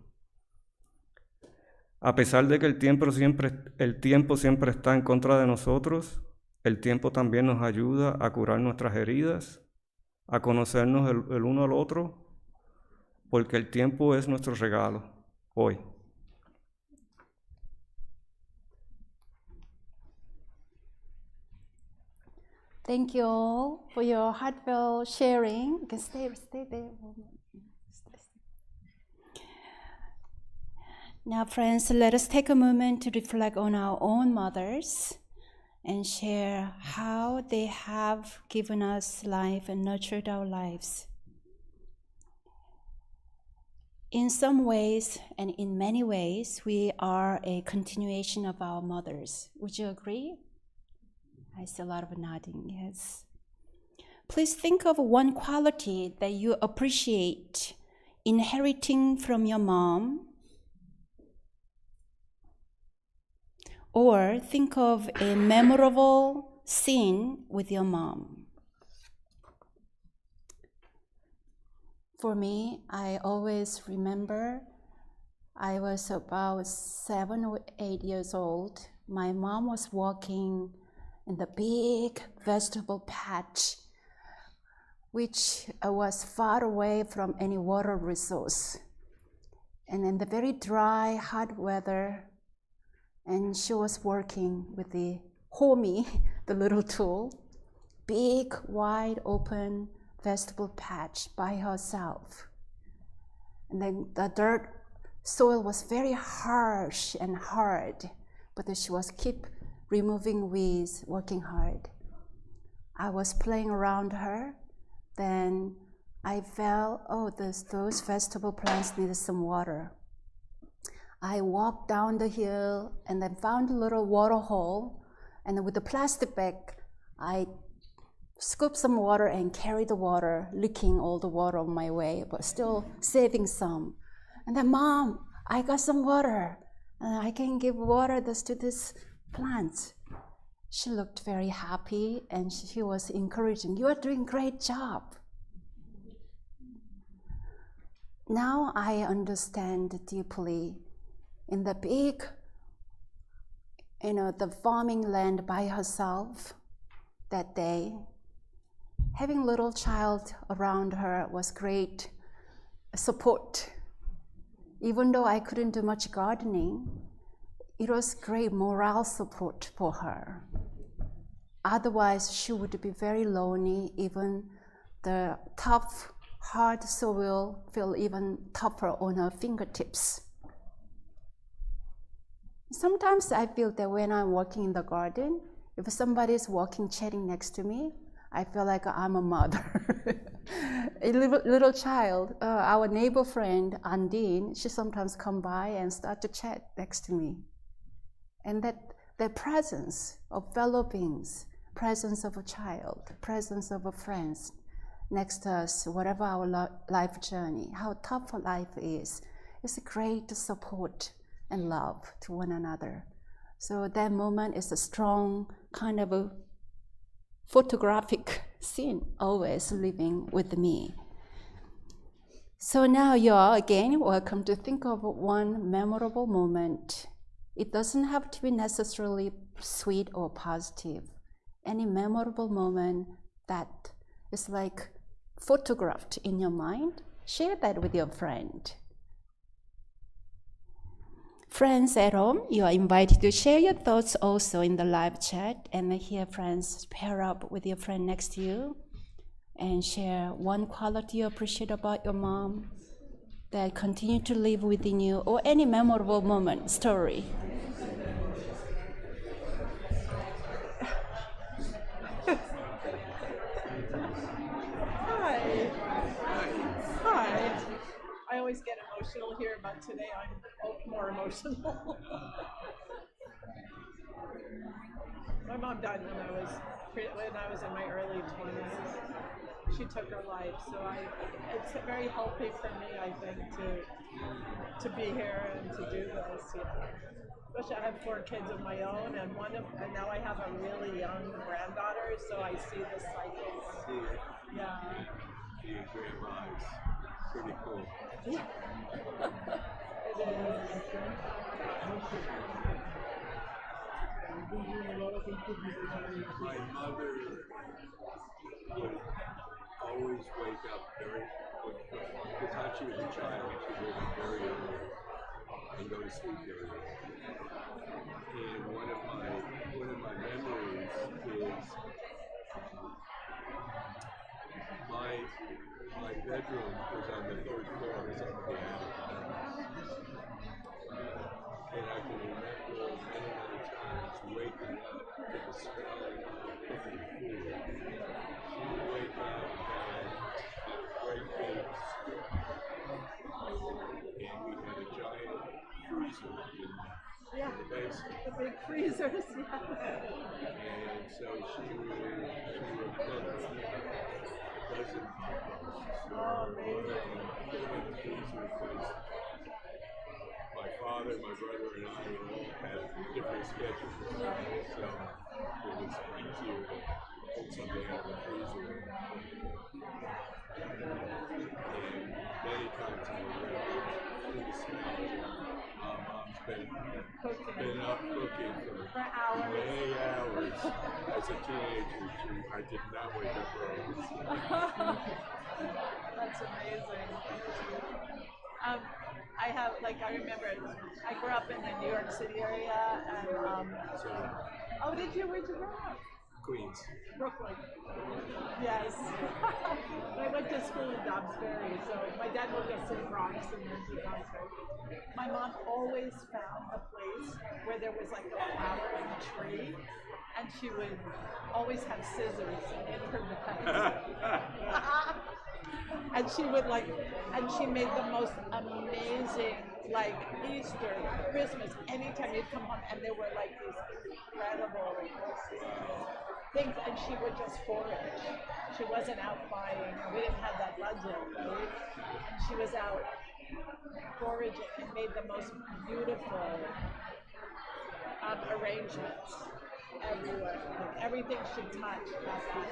A pesar de que el tiempo siempre está en contra de nosotros, el tiempo también nos ayuda a curar nuestras heridas, a conocernos el uno al otro, porque el tiempo es nuestro regalo hoy. Thank you all for your heartfelt sharing. You can stay there. Now, friends, let us take a moment to reflect on our own mothers and share how they have given us life and nurtured our lives. In some ways, and in many ways, we are a continuation of our mothers. Would you agree? I see a lot of nodding, yes. Please think of one quality that you appreciate inheriting from your mom, or think of a memorable scene with your mom. For me, I always remember I was about 7 or 8 years old. My mom was walking in the big vegetable patch, which was far away from any water resource. And in the very dry, hot weather, and she was working with the homie, the little tool, big, wide open vegetable patch by herself. And then the dirt soil was very harsh and hard, but she was keep removing weeds, working hard. I was playing around her, Then I felt, oh, those vegetable plants needed some water. I walked down the hill and then found a little water hole, and with a plastic bag, I scooped some water and carried the water, leaking all the water on my way, but still saving some. And then, Mom, I got some water, and I can give water to this plant. She looked very happy, and she was encouraging, you are doing a great job. Now I understand deeply. In the big, the farming land by herself that day, having a little child around her was great support. Even though I couldn't do much gardening, it was great morale support for her. Otherwise, she would be very lonely. Even the tough, hard soil feel even tougher on her fingertips. Sometimes I feel that when I'm walking in the garden, if somebody's walking, chatting next to me, I feel like I'm a mother. A little child, our neighbor friend, Andine, she sometimes come by and start to chat next to me. And that presence of fellow beings, presence of a child, presence of a friend next to us, whatever our life journey, how tough life is a great support and love to one another. So that moment is a strong kind of a photographic scene always living with me. So now you are again welcome to think of one memorable moment. It doesn't have to be necessarily sweet or positive. Any memorable moment that is like photographed in your mind, share that with your friend. Friends at home, you are invited to share your thoughts also in the live chat, and here friends pair up with your friend next to you and share one quality you appreciate about your mom that continue to live within you, or any memorable moment, story. Hi. I always get emotional here, but today I'm more emotional. My mom died when I was in my early 20s. She took her life, so it's very healthy for me, I think, to be here and to do this. Especially, I have 4 kids of my own, and now I have a really young granddaughter, so I see the cycles. Yeah. Being grandma is pretty cool. Yeah. It is. My mother would always wake up very quick. By the time she was a child, she would wake up very early and go to sleep very early. And one of my memories is my bedroom was on the 3rd floor, it was on the attic. And I can remember many times waking up to the smell of cooking food. She would wake up and have a great big stew. And we had a giant freezer in the basement. The big freezers, yeah. And so she would cook a dozen composts. Oh, amazing. Put them in the freezer because my father, my brother, and I all had different schedules. So it was easier to put something out of the freezer. And many times I would wake up to the smell. Mom's been up cooking for hours. many hours. As a teenager, I did not wake up early. That's amazing. I remember, I grew up in the New York City area, and oh, did you? Where'd you grow up? Queens. Brooklyn. Yes. I went to school in Dobbs Ferry, so my dad moved us to the Bronx and then to Dobbs Ferry. My mom always found a place where there was like a flowering tree, and she would always have scissors in her bag. And she made the most amazing, like Easter, Christmas, anytime you'd come home, and there were like these incredible things, and she would just forage. She wasn't out buying, we didn't have that budget, right? And she was out foraging and made the most beautiful arrangements everywhere. Like everything she touched had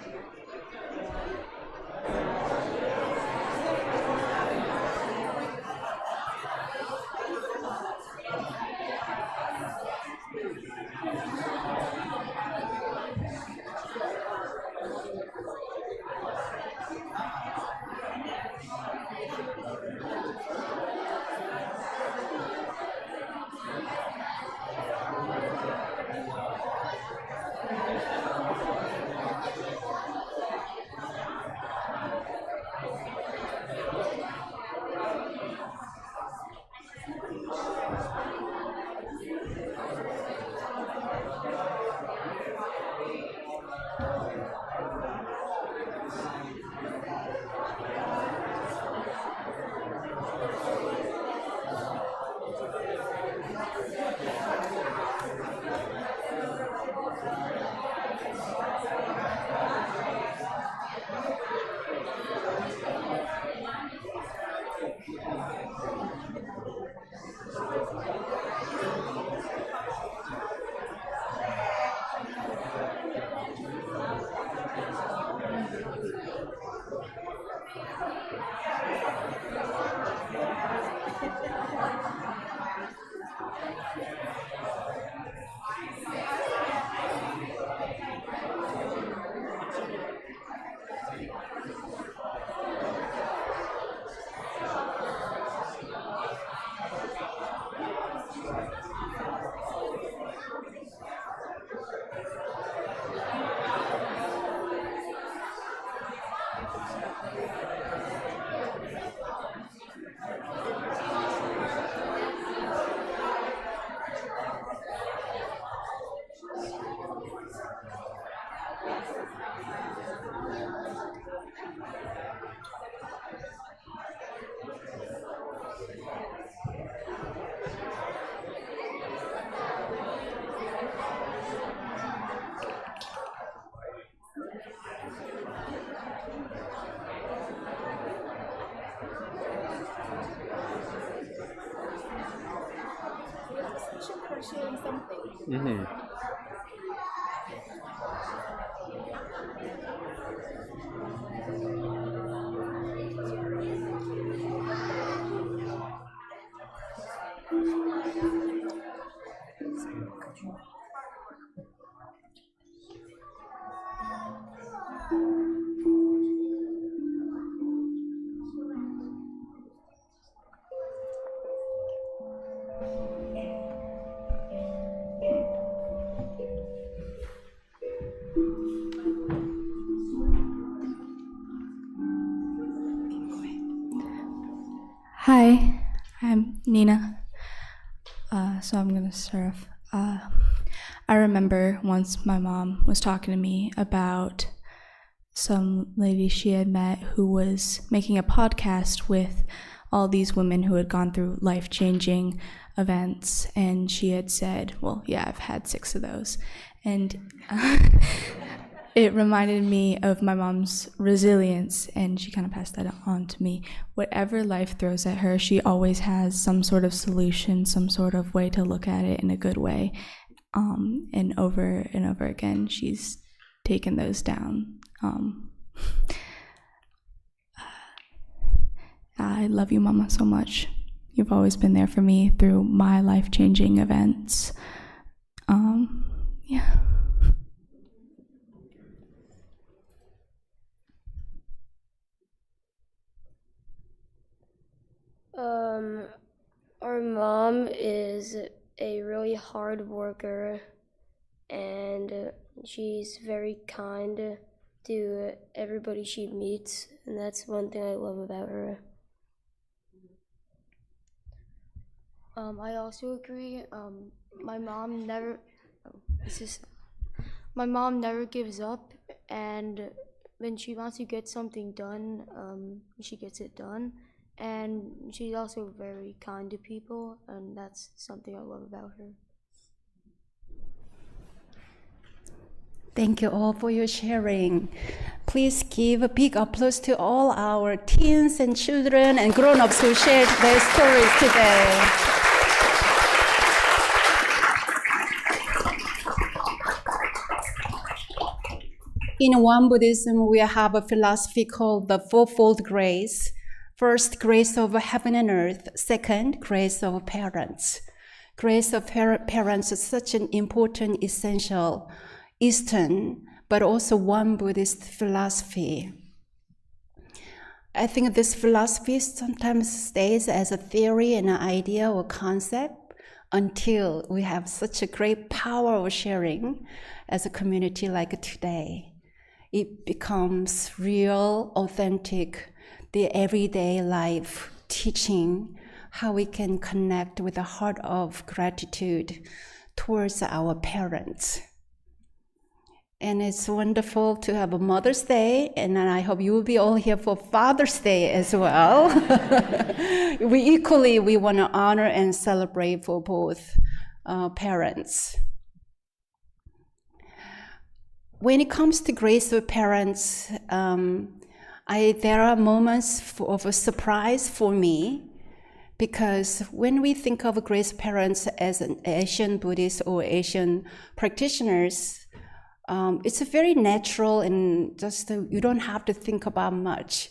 sharing something. Mm-hmm. Hi, I'm Nina. So I'm gonna start off. I remember once my mom was talking to me about some lady she had met who was making a podcast with all these women who had gone through life-changing events, and she had said, well, yeah, I've had 6 of those. And it reminded me of my mom's resilience, and she kind of passed that on to me. Whatever life throws at her, she always has some sort of solution, some sort of way to look at it in a good way. And over again, she's taken those down. I love you, Mama, so much. You've always been there for me through my life-changing events. Yeah. Our mom is a really hard worker, and she's very kind to everybody she meets, and that's one thing I love about her. I also agree. My mom never gives up, and when she wants to get something done, she gets it done. And she's also very kind to people, and that's something I love about her. Thank you all for your sharing. Please give a big applause to all our teens and children and grown-ups who shared their stories today. In Won Buddhism, we have a philosophy called the Fourfold Grace. First, grace of heaven and earth. Second, grace of parents. Grace of parents is such an important, essential Eastern, but also Won Buddhist philosophy. I think this philosophy sometimes stays as a theory and an idea or concept until we have such a great power of sharing as a community like today. It becomes real, authentic, the everyday life teaching how we can connect with a heart of gratitude towards our parents. And it's wonderful to have a Mother's Day, and I hope you will be all here for Father's Day as well. We want to honor and celebrate for both parents. When it comes to grace of parents, there are moments of a surprise for me, because when we think of grace parents as an Asian Buddhist or Asian practitioners, it's a very natural and just you don't have to think about much.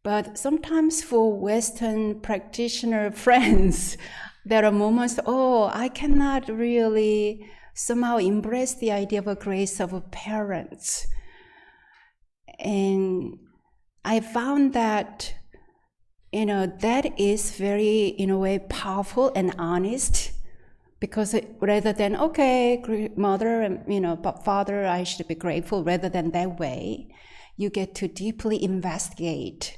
But sometimes for Western practitioner friends, there are moments, I cannot really somehow embrace the idea of a grace of parents. And I found that, that is very, in a way, powerful and honest. Because rather than, mother and father, I should be grateful, rather than that way, you get to deeply investigate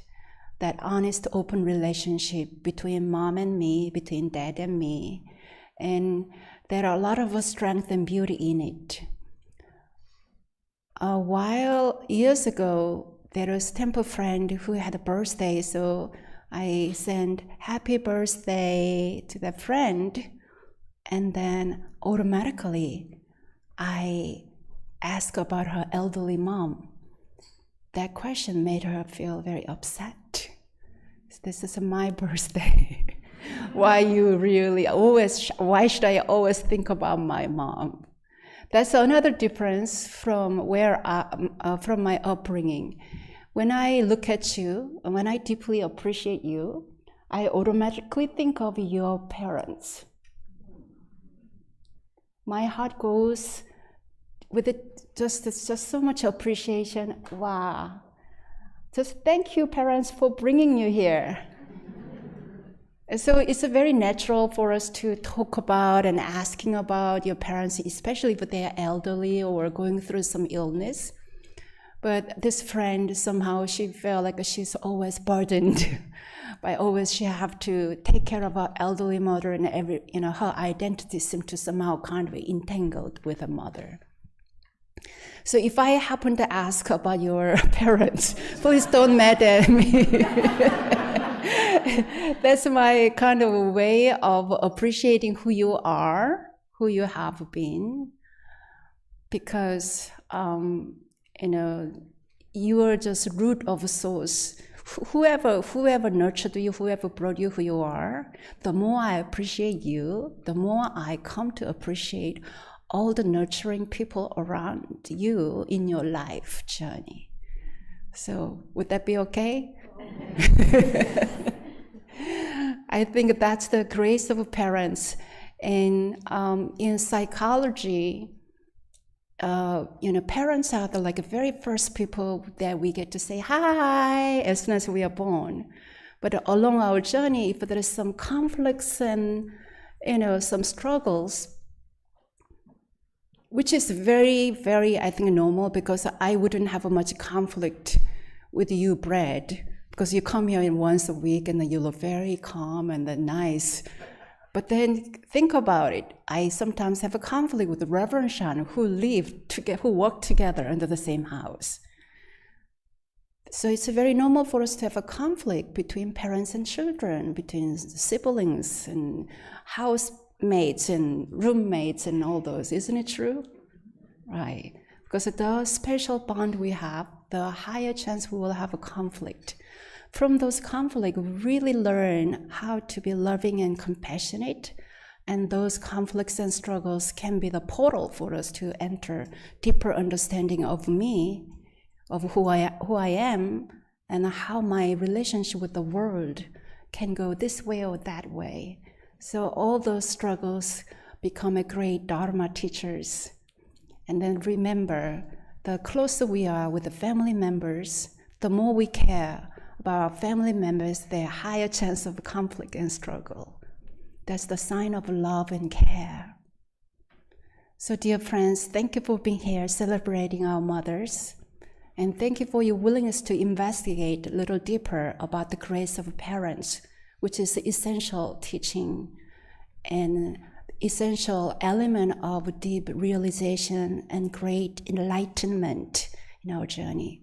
that honest, open relationship between mom and me, between dad and me. And there are a lot of strength and beauty in it. A while years ago, there was a temple friend who had a birthday, so I sent happy birthday to that friend. And then automatically, I asked about her elderly mom. That question made her feel very upset. This is my birthday. Why should I always think about my mom? That's another difference from from my upbringing. When I look at you, and when I deeply appreciate you, I automatically think of your parents. My heart goes with it, just so much appreciation. Wow. Just thank you, parents, for bringing you here. And so it's very natural for us to talk about and asking about your parents, especially if they're elderly or going through some illness. But this friend, somehow she felt like she's always burdened by she have to take care of her elderly mother, and her identity seemed to somehow kind of entangled with her mother. So if I happen to ask about your parents, please don't mad at me. That's my kind of way of appreciating who you are, who you have been, because you are just root of source. Whoever nurtured you, whoever brought you who you are, the more I appreciate you, the more I come to appreciate all the nurturing people around you in your life journey. So would that be okay? I think that's the grace of parents. And in psychology, parents are the very first people that we get to say hi as soon as we are born. But along our journey, if there is some conflicts and some struggles, which is very, very, I think, normal, because I wouldn't have much conflict with you, Brad, because you come here once a week and then you look very calm and then nice. But then think about it. I sometimes have a conflict with the Reverend Shan who work together under the same house. So it's very normal for us to have a conflict between parents and children, between siblings and housemates and roommates and all those. Isn't it true? Right. Because the special bond we have, the higher chance we will have a conflict. From those conflicts, we really learn how to be loving and compassionate. And those conflicts and struggles can be the portal for us to enter deeper understanding of me, of who I am, and how my relationship with the world can go this way or that way. So all those struggles become a great Dharma teachers. And then remember, the closer we are with the family members, the more we care about our family members, the higher chance of conflict and struggle. That's the sign of love and care. So dear friends, thank you for being here celebrating our mothers. And thank you for your willingness to investigate a little deeper about the grace of parents, which is the essential teaching and essential element of deep realization and great enlightenment in our journey.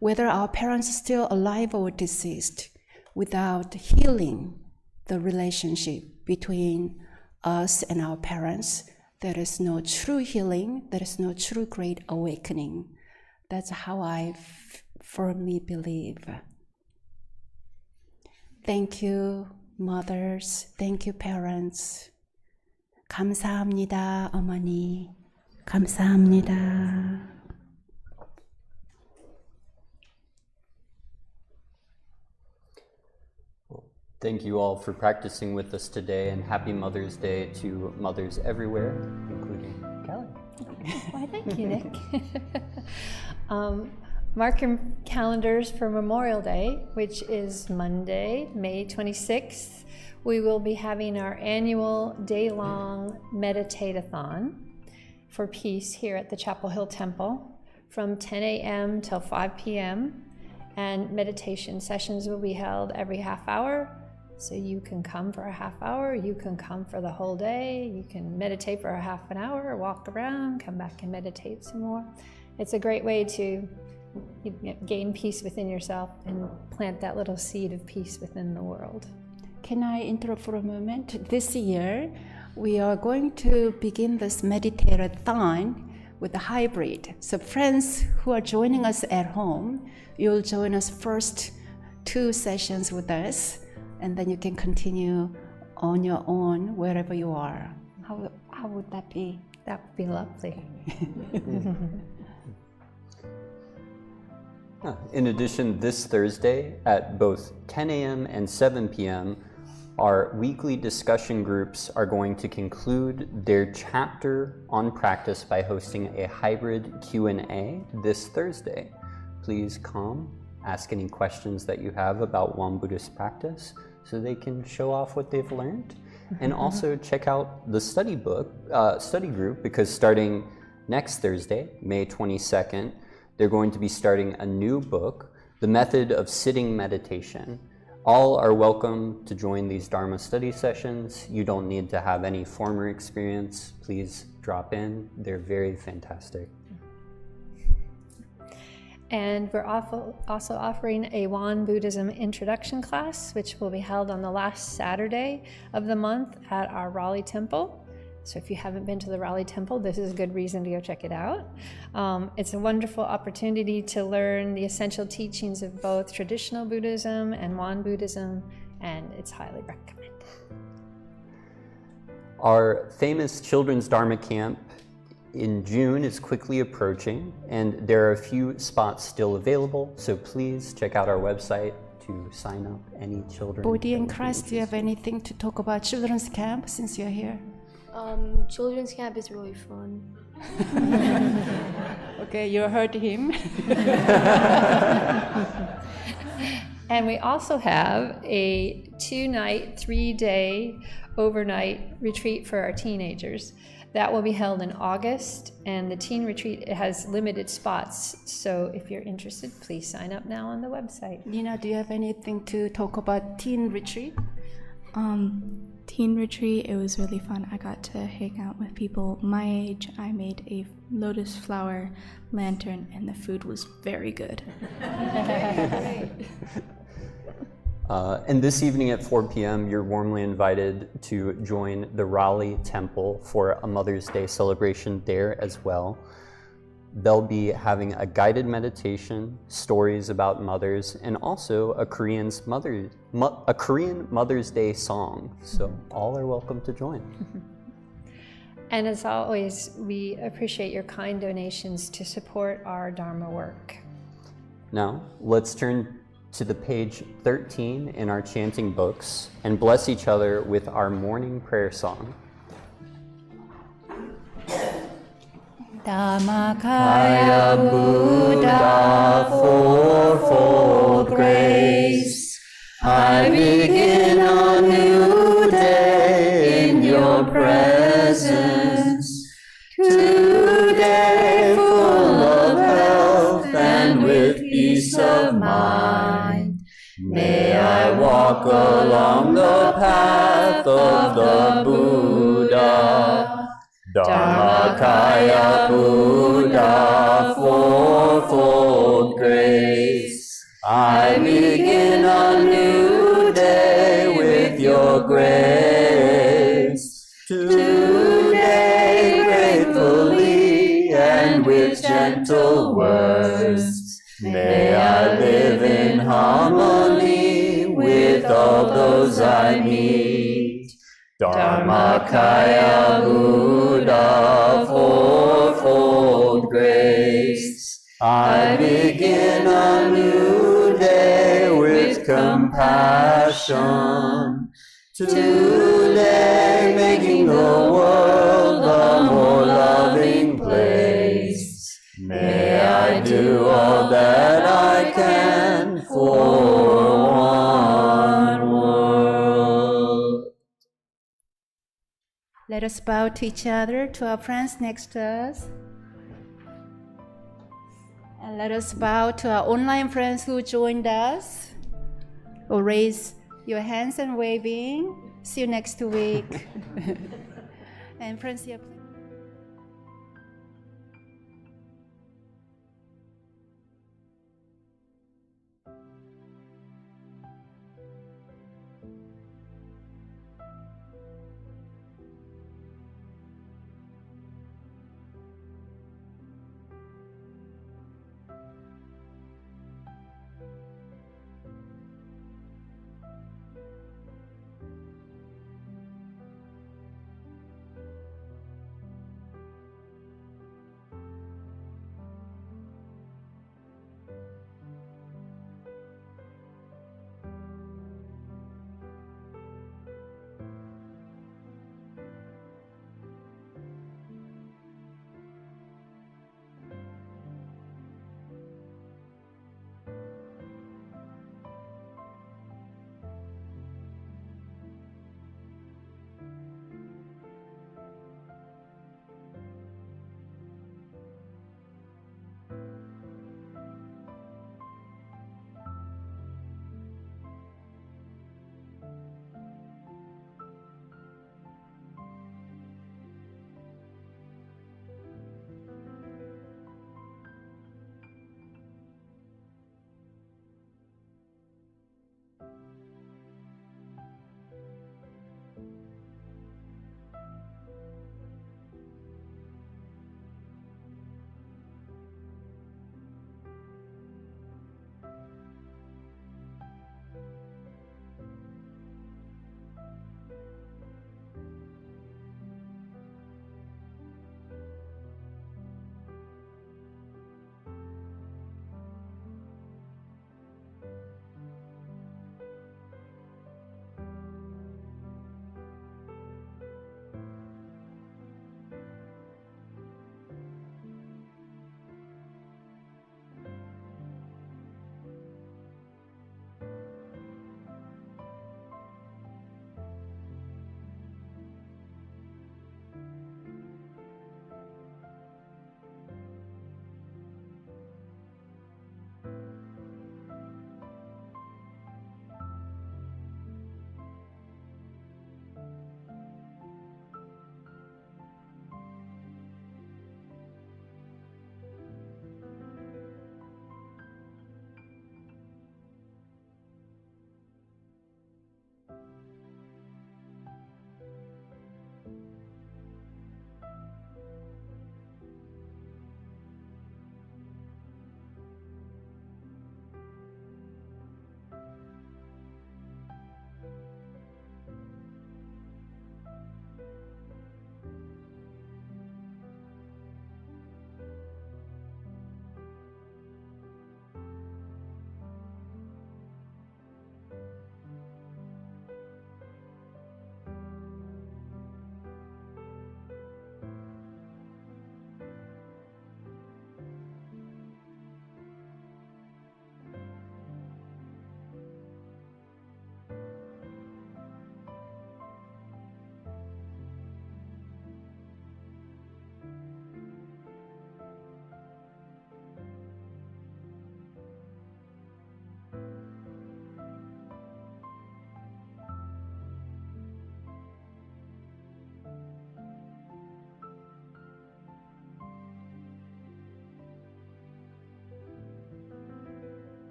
Whether our parents are still alive or deceased, without healing the relationship between us and our parents, there is no true healing, there is no true great awakening. That's how I firmly believe. Thank you, mothers. Thank you, parents. 감사합니다, 어머니. 감사합니다. Thank you all for practicing with us today, and happy Mother's Day to mothers everywhere, including Kelly. Why, thank you, Nick. Mark your calendars for Memorial Day, which is Monday, May 26th. We will be having our annual day-long meditate-a-thon for peace here at the Chapel Hill Temple from 10 a.m. till 5 p.m. And meditation sessions will be held every half hour. So you can come for a half hour, you can come for the whole day, you can meditate for a half an hour, walk around, come back and meditate some more. It's a great way to gain peace within yourself and plant that little seed of peace within the world. Can I interrupt for a moment? This year, we are going to begin this meditator-thon with a hybrid. So friends who are joining us at home, you'll join us first 2 sessions with us, and then you can continue on your own wherever you are. How would that be? That would be lovely. In addition, this Thursday at both 10 a.m. and 7 p.m., our weekly discussion groups are going to conclude their chapter on practice by hosting a hybrid Q&A this Thursday. Please come, ask any questions that you have about Won Buddhist practice so they can show off what they've learned. And also check out the study group, because starting next Thursday, May 22nd, they're going to be starting a new book, The Method of Sitting Meditation. All are welcome to join these Dharma study sessions. You don't need to have any former experience. Please drop in. They're very fantastic. And we're also offering a Won Buddhism introduction class, which will be held on the last Saturday of the month at our Raleigh Temple. So if you haven't been to the Raleigh Temple, this is a good reason to go check it out. It's a wonderful opportunity to learn the essential teachings of both traditional Buddhism and Won Buddhism, and it's highly recommended. Our famous children's Dharma camp in June is quickly approaching, and there are a few spots still available, so please check out our website to sign up any children. Bodhi and Christ, do you have anything to talk about children's camp since you're here? Children's camp is really fun. Okay, you heard him. And we also have a 2-night, 3-day overnight retreat for our teenagers. That will be held in August, and the teen retreat has limited spots. So if you're interested, please sign up now on the website. Nina, do you have anything to talk about teen retreat? teen retreat. It was really fun. I got to hang out with people my age. I made a lotus flower lantern, and the food was very good. And this evening at 4 p.m., you're warmly invited to join the Raleigh Temple for a Mother's Day celebration there as well. They'll be having a guided meditation, stories about mothers, and also a Korean Mother's Day song. So all are welcome to join. And as always, we appreciate your kind donations to support our Dharma work. Now, let's turn to the page 13 in our chanting books and bless each other with our morning prayer song. Dhammakaya Buddha, fourfold grace, I begin a new day in your presence. Today full of health and with peace of mind, may I walk along the path of the Buddha. Dharmakaya Buddha, fourfold grace, I begin a new day with your grace. Today gratefully and with gentle words, may I live in harmony with all those I meet. Dharmakaya Buddha, fourfold grace, I begin a new day with compassion. Today making the world a more loving place. May I do all that I can for one world. Let us bow to each other, to our friends next to us. And let us bow to our online friends who joined us. Or raise your hands and waving. See you next week. And friends here, please.